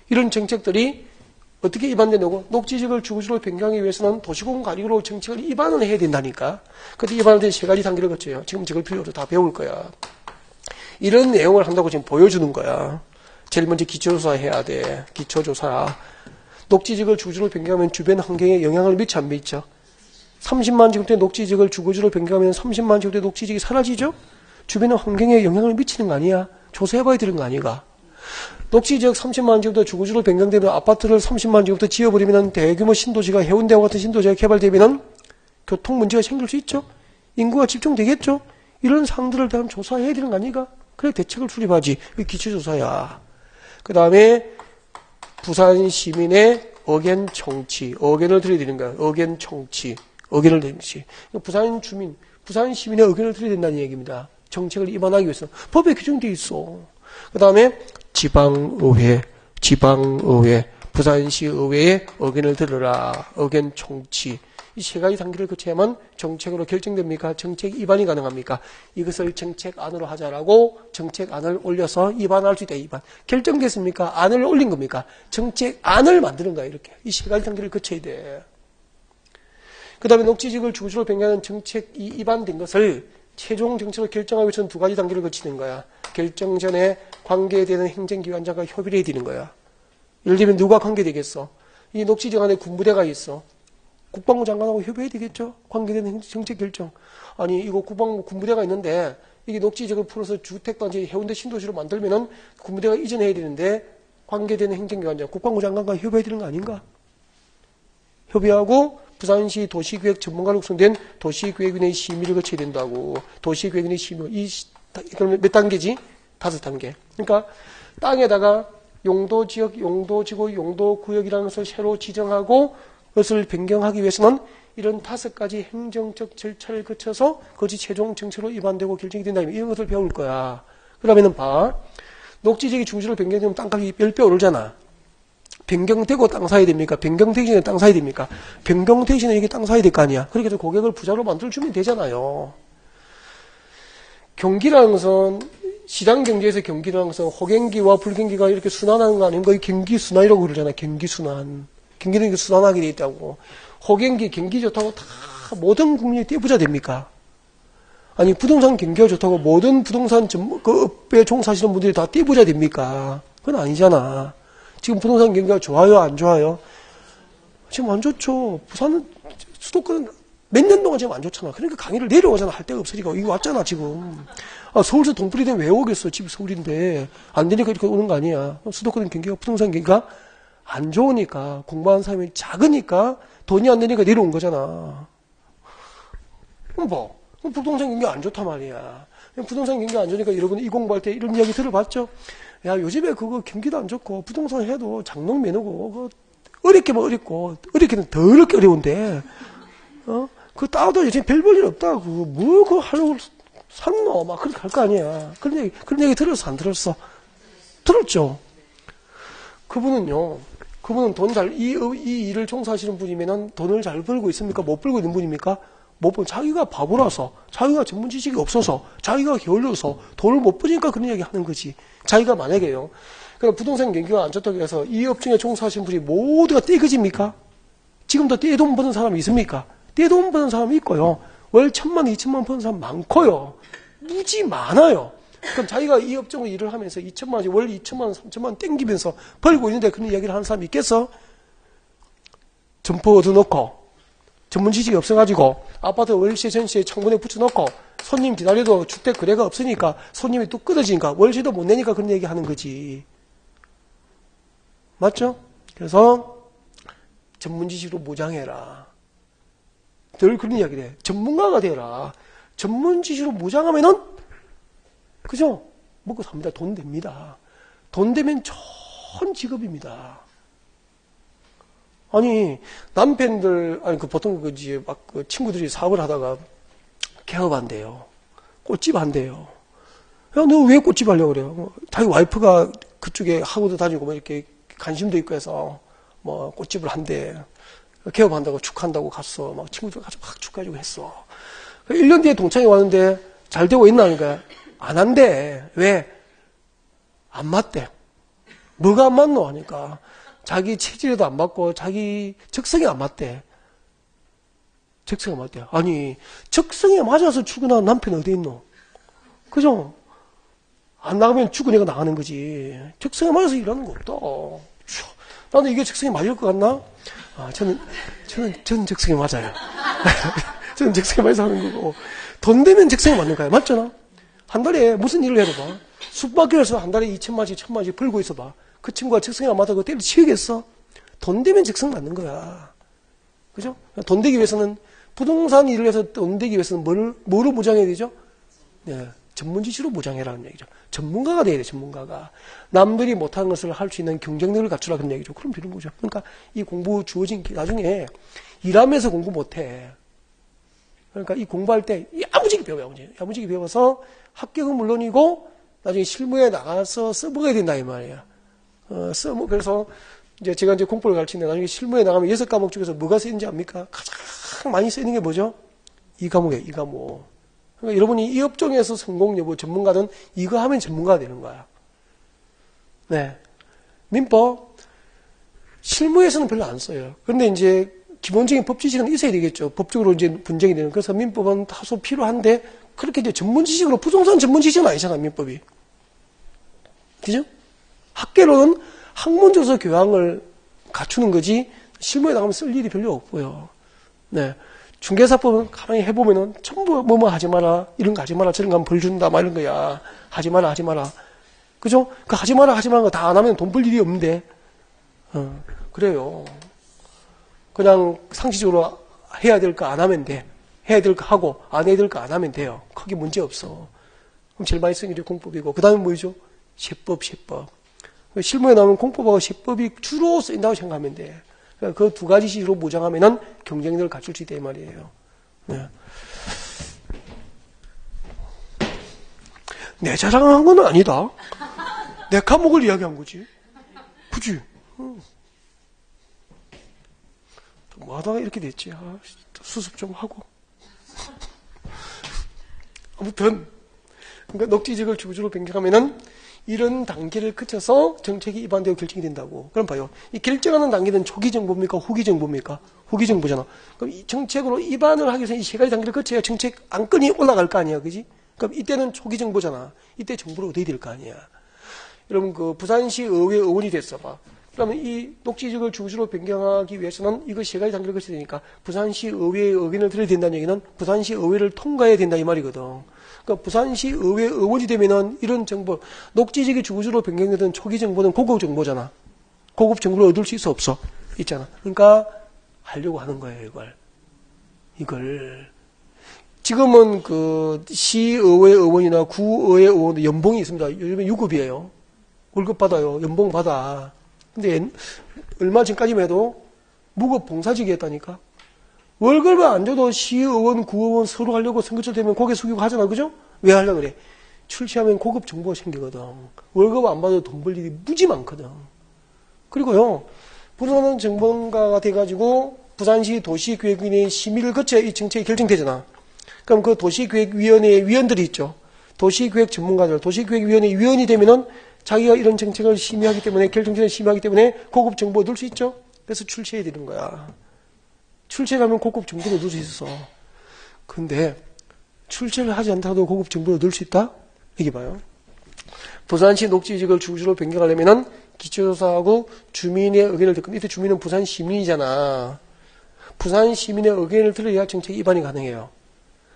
이런 정책들이 어떻게 입안되냐고, 녹지지역을 주거지역으로 변경하기 위해서는 도시공 관리로 정책을 입안을 해야 된다니까. 그때 입안할 때 세 가지 단계를 거쳐요. 지금 저걸 필요로 다 배울 거야. 이런 내용을 한다고 지금 보여주는 거야. 제일 먼저 기초조사 해야 돼. 기초조사. 녹지지역을 주거지로 변경하면 주변 환경에 영향을 미쳐 안 미쳐? 30만 제곱대 녹지지역을 주거지로 변경하면 30만 제곱대 녹지지역이 사라지죠? 주변 환경에 영향을 미치는 거 아니야? 조사해봐야 되는 거 아니가? 녹지지역 30만 제곱대 주거지로 변경되면 아파트를 30만 제곱대 지어버리면 대규모 신도시가 해운대와 같은 신도시가 개발되면 교통 문제가 생길 수 있죠? 인구가 집중되겠죠? 이런 사항들을 대한 조사해야 되는 거 아니가? 그래 대책을 수립하지. 이게 기초조사야. 그 다음에 부산 시민의 의견 청취, 의견을 들어야 되는 거야. 의견 청취, 의견을 들지. 부산 시민의 의견을 들어야 된다는 얘기입니다. 정책을 입안하기 위해서 법에 규정되어 있어. 그 다음에 지방의회, 부산시의회의 의견을 들으라. 의견 청취. 이 세 가지 단계를 거쳐야만 정책으로 결정됩니까? 정책 입안이 가능합니까? 이것을 정책안으로 하자라고 정책안을 올려서 입안할 수 있다. 입안. 결정됐습니까? 안을 올린 겁니까? 정책안을 만드는 거야. 이렇게. 이 세 가지 단계를 거쳐야 돼. 그 다음에 녹지지역을 주거지로 변경하는 정책이 입안된 것을 최종 정책으로 결정하기 위해서는 두 가지 단계를 거치는 거야. 결정 전에 관계되는 행정기관장과 협의를 해야 되는 거야. 예를 들면 누가 관계되겠어? 이 녹지지역 안에 군부대가 있어. 국방부 장관하고 협의해야 되겠죠? 관계되는 정책 결정. 아니, 이거 국방부 군부대가 있는데, 이게 녹지지역을 풀어서 주택단지 해운대 신도시로 만들면은 군부대가 이전해야 되는데, 관계되는 행정기관장, 국방부 장관과 협의해야 되는 거 아닌가? 협의하고, 부산시 도시계획 전문가로 구성된 도시계획위원회 심의를 거쳐야 된다고. 도시계획위원회 심의. 그러면 몇 단계지? 5단계. 그러니까, 땅에다가 용도지역, 용도지구, 용도구역이라는 것을 새로 지정하고, 그것을 변경하기 위해서는 이런 5가지 행정적 절차를 거쳐서 그것이 최종 정책으로 입안되고 결정이 된다. 이런 것을 배울 거야. 그러면은 봐. 녹지지역이 주거지로 변경되면 땅값이 10배 오르잖아. 변경되고 땅 사야 됩니까? 변경되기 전에 땅 사야 됩니까? 변경되기 전에 이게 땅 사야 될 거 아니야. 그렇게 해서 고객을 부자로 만들어주면 되잖아요. 경기라는 것은 시장 경제에서 경기라는 것은 호경기와 불경기가 이렇게 순환하는 거 아닌가? 경기순환이라고 그러잖아. 경기순환. 경기는 순환하게 돼 있다고. 호경기, 경기 좋다고 다 모든 국민이 떼부자 됩니까? 아니, 부동산 경기가 좋다고 모든 부동산 그 업에 종사하시는 분들이 다 떼부자 됩니까? 그건 아니잖아. 지금 부동산 경기가 좋아요, 안 좋아요? 지금 안 좋죠. 부산은 수도권은 몇 년 동안 지금 안 좋잖아. 그러니까 강의를 내려오잖아. 할 데가 없으니까. 이거 왔잖아, 지금. 서울에서 돈벌이 되면 왜 오겠어? 집이 서울인데. 안 되니까 이렇게 오는 거 아니야. 수도권 경기가, 부동산 경기가 안 좋으니까, 공부하는 사람이 작으니까, 돈이 안 되니까 내려온 거잖아. 그럼 뭐, 부동산 경기가 안 좋단 말이야. 부동산 경기가 안 좋으니까 여러분 이 공부할 때 이런 이야기 들어봤죠? 야, 요즘에 그거 경기도 안 좋고, 부동산 해도 장롱 매너고, 어렵게만 어렵고, 어렵게는 더 어렵게 어려운데, 그거 따도 요즘 별 볼 일 없다. 그거 하려고 샀노? 막 그렇게 할 거 아니야. 그런 얘기 들었어? 안 들었어? 들었죠? 그분은 이 일을 종사하시는 분이면은 돈을 잘 벌고 있습니까? 못 벌고 있는 분입니까? 못 벌, 자기가 바보라서, 자기가 전문 지식이 없어서, 자기가 게을러서 돈을 못 버니까 그런 얘기 하는 거지. 자기가 만약에요. 그럼 부동산 경기가 안 좋다고 해서 이 업종에 종사하시는 분이 모두가 떼거집니까? 지금도 떼돈 버는 사람이 있습니까? 떼돈 버는 사람이 있고요. 월 1000만, 2000만 버는 사람 많고요. 무지 많아요. 그럼 자기가 이 업종을 일을 하면서 2천만 원, 월 2천만 원, 3천만 원 땡기면서 벌고 있는데 그런 이야기를 하는 사람이 있겠어? 점포 얻어놓고 전문 지식이 없어가지고 아파트 월세 전세 창문에 붙여놓고 손님 기다려도 주택 거래가 없으니까 손님이 뚝 끊어지니까 월세도 못 내니까 그런 얘기 하는 거지. 맞죠? 그래서 전문 지식으로 무장해라. 늘 그런 이야기를 해. 전문가가 되라. 전문 지식으로 무장하면은 그죠? 먹고 삽니다. 돈 됩니다. 돈 되면 좋은 직업입니다. 아니 남편들 아니 그 보통 그지 막 그 친구들이 사업을 하다가 개업한대요. 꽃집 한대요. 야, 너 왜 꽃집 하려고 그래요? 뭐, 자기 와이프가 그쪽에 학원도 다니고 뭐 이렇게 관심도 있고 해서 뭐 꽃집을 한대. 개업한다고 축하한다고 갔어. 막 친구들 가서 막 축하해주고 했어. 1년 뒤에 동창이 왔는데 잘 되고 있나 하니까 안 한대. 왜? 안 맞대. 뭐가 안 맞노? 하니까 자기 체질에도 안 맞고 자기 적성에 안 맞대. 적성에 맞대. 아니 적성에 맞아서 출근하는 남편 어디 있노? 그죠? 안 나가면 죽은 애가 나가는 거지. 적성에 맞아서 일하는 거 없다. 나는 이게 적성에 맞을 것 같나? 아, 저는 적성에 맞아요. 저는 적성에 맞아서 하는 거고. 돈 되면 적성에 맞는 거야. 맞잖아? 한 달에 무슨 일을 해도 봐. 숙박업에서 한 달에 2천만원씩, 1천만원씩 벌고 있어 봐. 그 친구가 적성에 안 맞아서 때려치우겠어? 돈 되면 적성 맞는 거야. 그죠? 돈 되기 위해서는, 부동산 일을 해서 돈 되기 위해서는 뭐로 무장해야 되죠? 네. 전문 지식으로 무장해라는 얘기죠. 전문가가 돼야 돼, 전문가가. 남들이 못하는 것을 할 수 있는 경쟁력을 갖추라 그런 얘기죠. 그럼 되는 거죠. 그러니까 이 공부 주어진, 나중에 일하면서 공부 못해. 그러니까 이 공부할 때 야무지게 배워요, 야무지게 배워서 합격은 물론이고 나중에 실무에 나가서 써먹어야 된다, 이 말이에요. 그래서 이제 제가 이제 공부를 가르치는데 나중에 실무에 나가면 6과목 중에서 뭐가 쓰이는지 압니까? 가장 많이 쓰이는 게 뭐죠? 이 과목이에요, 이 과목. 그러니까 여러분이 이 업종에서 성공 여부 전문가든 이거 하면 전문가가 되는 거야. 네. 민법, 실무에서는 별로 안 써요. 그런데 이제 기본적인 법 지식은 있어야 되겠죠. 법적으로 이제 분쟁이 되는. 그래서 민법은 다소 필요한데, 그렇게 이제 전문 지식으로, 부동산 전문 지식은 아니잖아, 민법이. 그죠? 학계로는 학문적으로 교양을 갖추는 거지, 실무에 나가면 쓸 일이 별로 없고요. 네. 중개사법은 가만히 해보면은 전부 뭐뭐 하지 마라, 이런 거 하지 마라, 저런 거 하면 벌 준다, 막 이런 거야. 하지 마라, 하지 마라. 그죠? 그 하지 마라, 하지 마라 거 다 안 하면 돈 벌 일이 없는데. 그래요. 그냥 상식적으로 해야 될 거 안 하면 돼. 해야 될 거 하고, 안 해야 될 거 안 하면 돼요. 크게 문제 없어. 그럼 제일 많이 쓰는 게 공법이고, 그 다음에 뭐죠? 세법. 실무에 나오면 공법하고 세법이 주로 쓰인다고 생각하면 돼. 그 두 가지 식으로 무장하면은 경쟁력을 갖출 수 있다 이 말이에요. 네. 내 자랑한 건 아니다. 내 과목을 이야기한 거지. 그치? 뭐 하다가 이렇게 됐지. 수습 좀 하고. 아무튼, 그러니까 녹지직을 주구주로 변경하면은 이런 단계를 거쳐서 정책이 입안되고 결정이 된다고. 그럼 봐요. 이 결정하는 단계는 초기 정보입니까? 후기 정보입니까? 후기 정보잖아. 그럼 이 정책으로 입안을 하기 위해서 이 세 가지 단계를 거쳐야 정책 안건이 올라갈 거 아니야. 그지? 그럼 이때는 초기 정보잖아. 이때 정보를 얻어야 될 거 아니야. 여러분, 그 부산시 의회 의원이 됐어 봐. 그러면 이 녹지직을 주구주로 변경하기 위해서는 이거 세 가지 단계를 거쳐야 되니까 부산시 의회의 의견을 들어야 된다는 얘기는 부산시 의회를 통과해야 된다 이 말이거든. 그러니까 부산시 의회 의원이 되면은 이런 정보, 녹지직이 주구주로 변경되던 초기 정보는 고급 정보잖아. 고급 정보를 얻을 수 있어 없어? 있잖아. 그러니까 하려고 하는 거예요, 이걸. 지금은 그 시의회 의원이나 구의회 의원도 연봉이 있습니다. 요즘에 유급이에요. 월급 받아요. 연봉 받아. 근데 얼마 전까지만 해도 무급 봉사직이었다니까. 월급을 안 줘도 시의원, 구의원 서로 하려고 선거철 되면 고개 숙이고 하잖아. 그죠? 왜 하려고 그래? 출시하면 고급 정보가 생기거든. 월급 안 받아도 돈 벌 일이 무지 많거든. 그리고요, 부산은 정보가가 돼가지고 부산시 도시계획위원회 심의를 거쳐야 이 정책이 결정되잖아. 그럼 그 도시계획위원회 위원들이 있죠. 도시계획 전문가들, 도시계획위원회 위원이 되면은 자기가 이런 정책을 심의하기 때문에, 결정전에 심의하기 때문에 고급 정보 얻을 수 있죠. 그래서 출시해야 되는 거야. 출제를 하면 고급 정보를 얻을 수 있어. 근데 출제를 하지 않더라도 고급 정보를 얻을 수 있다? 여기 봐요. 부산시 녹지직을 주구주로 변경하려면은 기초조사하고 주민의 의견을 듣고, 이때 주민은 부산 시민이잖아. 부산 시민의 의견을 들어야 정책 위반이 가능해요.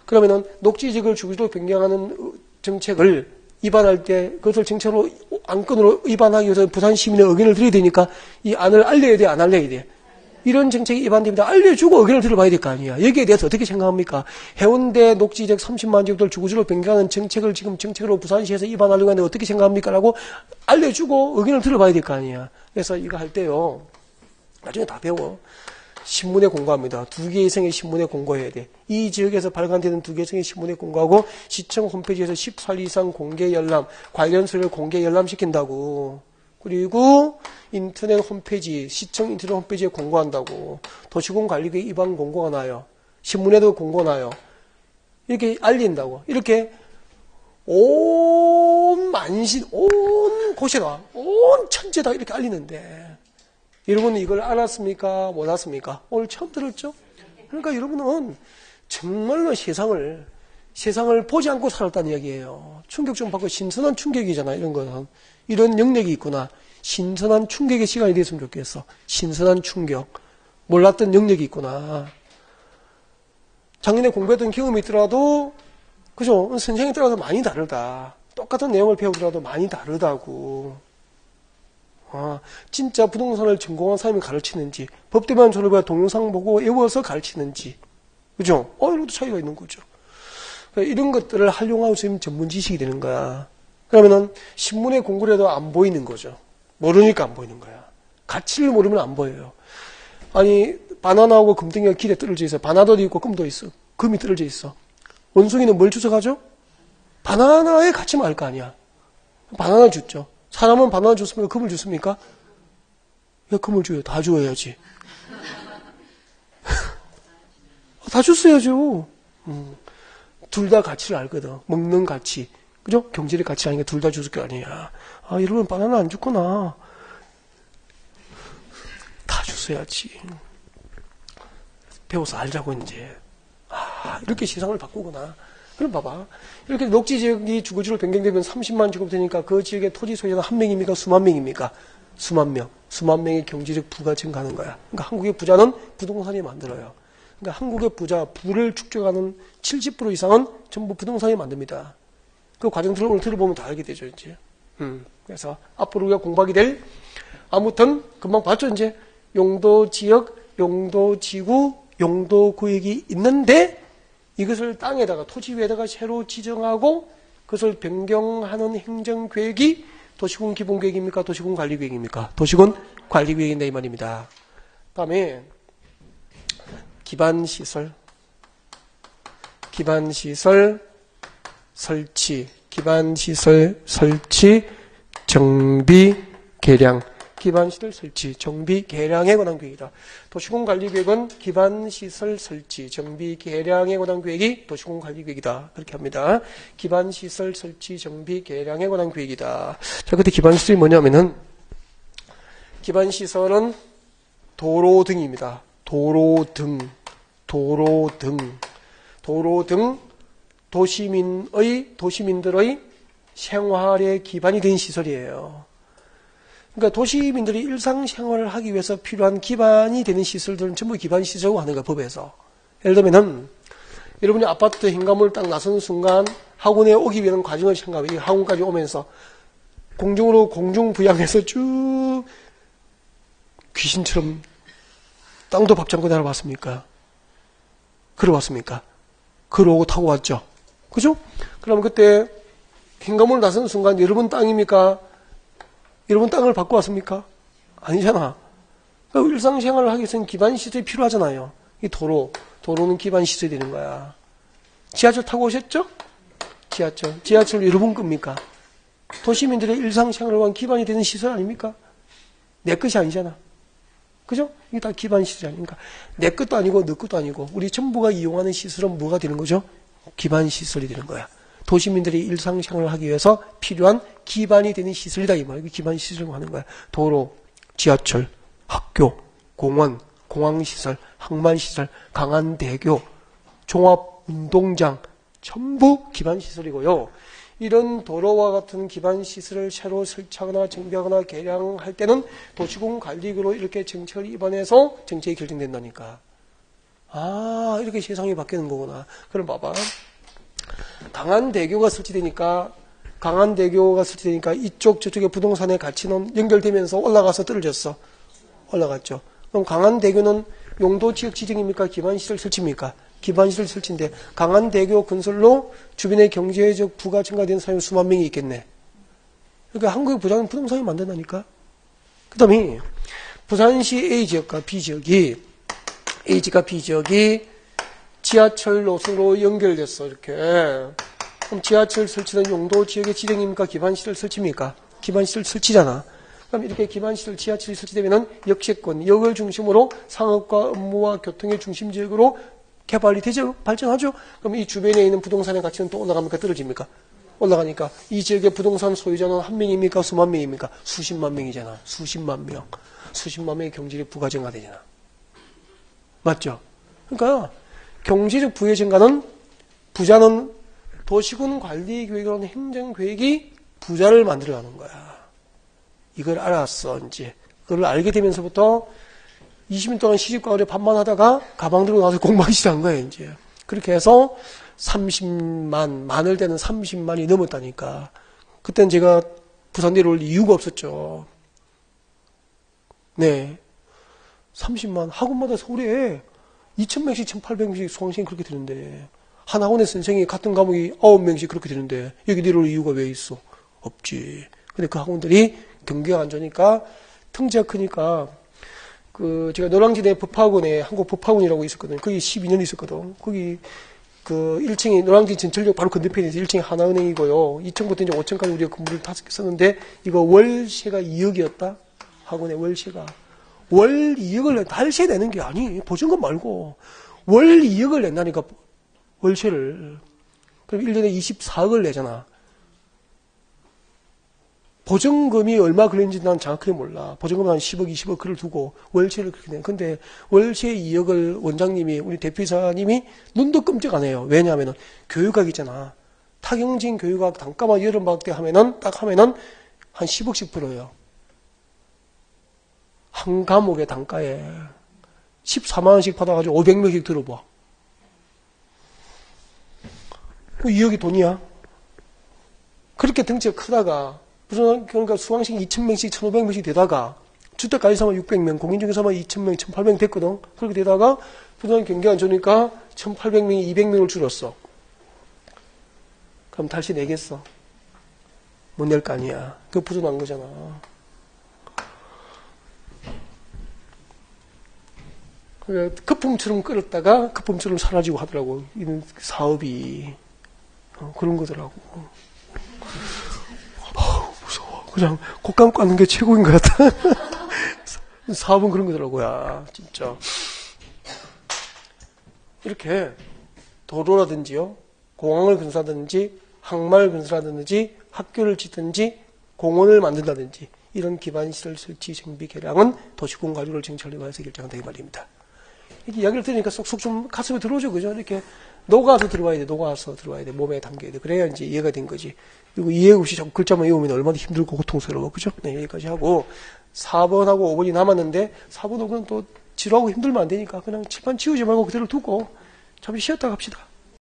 그러면은 녹지지역을 주거지로 변경하는 정책을 위반할 때 그것을 정책으로 안건으로 위반하기 위해서 부산 시민의 의견을 들어야 되니까 이 안을 알려야 돼, 안 알려야 돼? 이런 정책이 위반됩니다. 알려주고 의견을 들어봐야 될 거 아니야. 여기에 대해서 어떻게 생각합니까? 해운대 녹지지역 30만 지역들 주거지로 변경하는 정책을 지금 정책으로 부산시에서 위반하려고 하는데 어떻게 생각합니까? 라고 알려주고 의견을 들어봐야 될 거 아니야. 그래서 이거 할 때요. 나중에 다 배워. 신문에 공고합니다. 2개 이상의 신문에 공고해야 돼. 이 지역에서 발간되는 2개 이상의 신문에 공고하고 시청 홈페이지에서 18 이상 공개 열람, 관련 서류를 공개 열람시킨다고. 그리고 인터넷 홈페이지, 시청 인터넷 홈페이지에 공고한다고. 도시공관리局위반 공고가 나요. 신문에도 공고 나요. 이렇게 알린다고. 이렇게 온 곳에다, 온 천지에다 이렇게 알리는데 여러분은 이걸 알았습니까? 못 알았습니까? 오늘 처음 들었죠? 그러니까 여러분은 정말로 세상을 보지 않고 살았다는 이야기예요. 충격 좀 받고 신선한 충격이잖아, 이런 거는. 이런 영역이 있구나. 신선한 충격의 시간이 됐으면 좋겠어. 신선한 충격. 몰랐던 영역이 있구나. 작년에 공부했던 경험이 있더라도, 그죠? 선생님에 따라서 많이 다르다. 똑같은 내용을 배우더라도 많이 다르다고. 진짜 부동산을 전공한 사람이 가르치는지, 법대만 졸업해 동영상 보고 외워서 가르치는지, 그죠? 이런 것도 차이가 있는 거죠. 그러니까 이런 것들을 활용하고 있으면 전문 지식이 되는 거야. 그러면은 신문에 공부를 해도 안 보이는 거죠. 모르니까 안 보이는 거야. 가치를 모르면 안 보여요. 아니, 바나나하고 금덩이가 길에 떨어져 있어. 바나나도 있고 금도 있어. 금이 떨어져 있어. 원숭이는 뭘 주워가죠? 바나나의 가치만 알 거 아니야. 바나나 줬죠. 사람은 바나나 줬습니까? 금을 줬습니까? 야, 금을 줘요. 다 줘야지. 다 줬어야죠. 둘 다 가치를 알거든. 먹는 가치. 그죠? 경제적 가치 아니니까 둘 다 줬을 거 아니야. 여러분 바나나 안 줬구나. 다 줬어야지. 배워서 알자고 이제. 이렇게 세상을 바꾸구나. 그럼 봐봐. 이렇게 녹지 지역이 주거지로 변경되면 30만 주거 되니까 그 지역의 토지 소유자는 한 명입니까? 수만 명입니까? 수만 명. 수만 명의 경제적 부가 증가하는 거야. 그러니까 한국의 부자는 부동산이 만들어요. 그러니까 한국의 부를 축적하는 70% 이상은 전부 부동산이 만듭니다. 그 과정들을 오늘 들어보면 다 알게 되죠, 이제. 그래서 앞으로 우리가 공부하게 될, 아무튼, 금방 봤죠, 이제. 용도 지역, 용도 지구, 용도 구역이 있는데, 이것을 땅에다가, 토지 위에다가 새로 지정하고, 그것을 변경하는 행정계획이 도시군 기본계획입니까? 도시군 관리계획입니까? 도시군 관리계획인다, 이 말입니다. 다음에, 기반시설 설치, 기반시설 설치, 정비, 개량. 기반시설 설치, 정비, 개량에 관한 계획이다. 도시공관리계획은 기반시설 설치, 정비, 개량에 관한 계획이 도시공관리계획이다. 그렇게 합니다. 기반시설 설치, 정비, 개량에 관한 계획이다. 자, 그때 기반시설이 뭐냐면은, 기반시설은 도로 등입니다. 도로 등, 도시민들의 생활에 기반이 된 시설이에요. 그러니까 도시민들이 일상생활을 하기 위해서 필요한 기반이 되는 시설들은 전부 기반시설이라고 하는 거야, 법에서. 예를 들면은, 여러분이 아파트 현관문을 딱 나서는 순간 학원에 오기 위한 과정을 생각해. 이 학원까지 오면서 공중으로 공중부양해서 쭉 귀신처럼 땅도 밥 잠고 내려봤습니까? 걸어왔습니까? 걸어오고 타고 왔죠? 그죠? 그럼 그때 현관문을 나서는 순간 여러분 땅입니까? 여러분 땅을 받고 왔습니까? 아니잖아. 그러니까 일상생활을 하기 위해서는 기반시설이 필요하잖아요. 이 도로는 기반시설이 되는 거야. 지하철 타고 오셨죠? 지하철 여러분 겁니까? 도시민들의 일상생활을 위한 기반이 되는 시설 아닙니까? 내 것이 아니잖아. 그죠? 이게 다 기반시설이 아닙니까? 내 것도 아니고 너 것도 아니고 우리 전부가 이용하는 시설은 뭐가 되는 거죠? 기반시설이 되는 거야. 도시민들이 일상생활을 하기 위해서 필요한 기반이 되는 시설이다 이 말이야. 기반시설이라고 하는 거야. 도로, 지하철, 학교, 공원, 공항시설, 항만시설, 강안대교, 종합운동장 전부 기반시설이고요. 이런 도로와 같은 기반시설을 새로 설치하거나 정비하거나 개량할 때는 도시공관리局이렇게 정책을 입안해서 정책이 결정된다니까. 아, 이렇게 세상이 바뀌는 거구나. 그럼 봐봐. 강한대교가 설치되니까 이쪽 저쪽에 부동산의 가치는 연결되면서 올라가서 떨어졌어. 올라갔죠. 그럼 강한대교는 용도지역 지정입니까? 기반시설 설치입니까? 기반시설 설치인데 강한대교 건설로 주변의 경제적 부가 증가되는 사람이 수만 명이 있겠네. 그러니까 한국의 부자는 부동산이 만든다니까. 그 다음에 부산시 A지역과 B지역이 지하철 노선으로 연결됐어. 이렇게. 그럼 지하철 설치는 용도지역의 지정입니까? 기반시설 설치입니까? 기반시설 설치잖아. 그럼 이렇게 기반시설 지하철이 설치되면은 역세권, 역을 중심으로 상업과 업무와 교통의 중심지역으로 개발이 되죠? 발전하죠? 그럼 이 주변에 있는 부동산의 가치는 또 올라갑니까? 떨어집니까? 올라가니까 이 지역의 부동산 소유자는 한 명입니까? 수만 명입니까? 수십만 명이잖아. 수십만 명. 수십만 명의 경제적 부가 증가되잖아. 맞죠? 그러니까 경제적 부의 증가는 부자는 도시군 관리 계획이라는 행정 계획이 부자를 만들어가는 거야. 이걸 알았어, 이제. 그걸 알게 되면서부터 20년 동안 시집과 어려 밥만 하다가 가방 들고 나서 공부하기 시작한 거야, 이제. 그렇게 해서 30만, 만을 되는 30만이 넘었다니까. 그때는 제가 부산 내려올 이유가 없었죠. 네. 30만. 학원마다 서울에 2,000명씩, 1,800명씩 수강생이 그렇게 되는데, 한 학원의 선생이 같은 과목이 9명씩 그렇게 되는데, 여기 내려올 이유가 왜 있어? 없지. 근데 그 학원들이 경기가 안 좋으니까, 통지가 크니까, 제가 노량진에 법학원에, 한국 법학원이라고 있었거든요. 거기 12년 있었거든. 거기, 1층이 노량진 전철역 바로 건너편에서 1층이 하나은행이고요. 2층부터 이제 5층까지 우리가 건물을 5개 썼는데, 이거 월세가 2억이었다? 학원의 월세가. 월 2억을 달세 내는 게 아니. 보증금 말고. 월 2억을 낸다니까, 월세를. 그럼 1년에 24억을 내잖아. 보증금이 얼마 걸리는지 난 정확하게 몰라. 보증금은 한 10억, 20억 그를 두고 월세를 그렇게 내. 근데 월세 2억을 원장님이, 우리 대표이사님이 눈도 끔찍 안 해요. 왜냐하면은 교육학이잖아. 타경진 교육학 단가만 여름방학 때 하면은, 딱 하면은 한 10억씩 벌어요. 한 과목의 단가에 14만원씩 받아가지고 500명씩 들어봐. 그 2억이 돈이야. 그렇게 덩치가 크다가, 그러니까 수강생이 2,000명씩, 1,500명씩 되다가, 주택까지 사면 600명, 공인중개사만 2,000명, 1,800명 됐거든. 그렇게 되다가, 부산 경기가 안 좋으니까 1,800명이 200명을 줄였어. 그럼 다시 내겠어? 못 낼 거 아니야. 그거 부도난 거잖아. 그러니까 거품처럼 끓었다가 거품처럼 사라지고 하더라고. 이런 사업이. 그런 거더라고. 무서워. 그냥 곶감 까는 게 최고인 것 같아. 사업은 그런 거더라고요. 진짜. 이렇게 도로라든지요, 공항을 건설하든지, 항마를 건설하든지, 학교를 짓든지, 공원을 만든다든지, 이런 기반시설 설치 정비 계량은 도시공 가주를 정찰력을 해서 결정한다 이 말입니다. 이렇게 이야기를 들으니까 쏙쏙 좀 가슴에 들어오죠, 그죠? 이렇게 녹아서 들어와야 돼, 녹아서 들어와야 돼, 몸에 담겨야 돼. 그래야 이제 이해가 된 거지. 그리고 이해 없이 자꾸 글자만 외우면 얼마나 힘들고 고통스러워, 그죠? 네, 여기까지 하고 4번하고 5번이 남았는데 4번, 5번은 또 지루하고 힘들면 안 되니까 그냥 칠판 치우지 말고 그대로 두고 잠시 쉬었다 갑시다.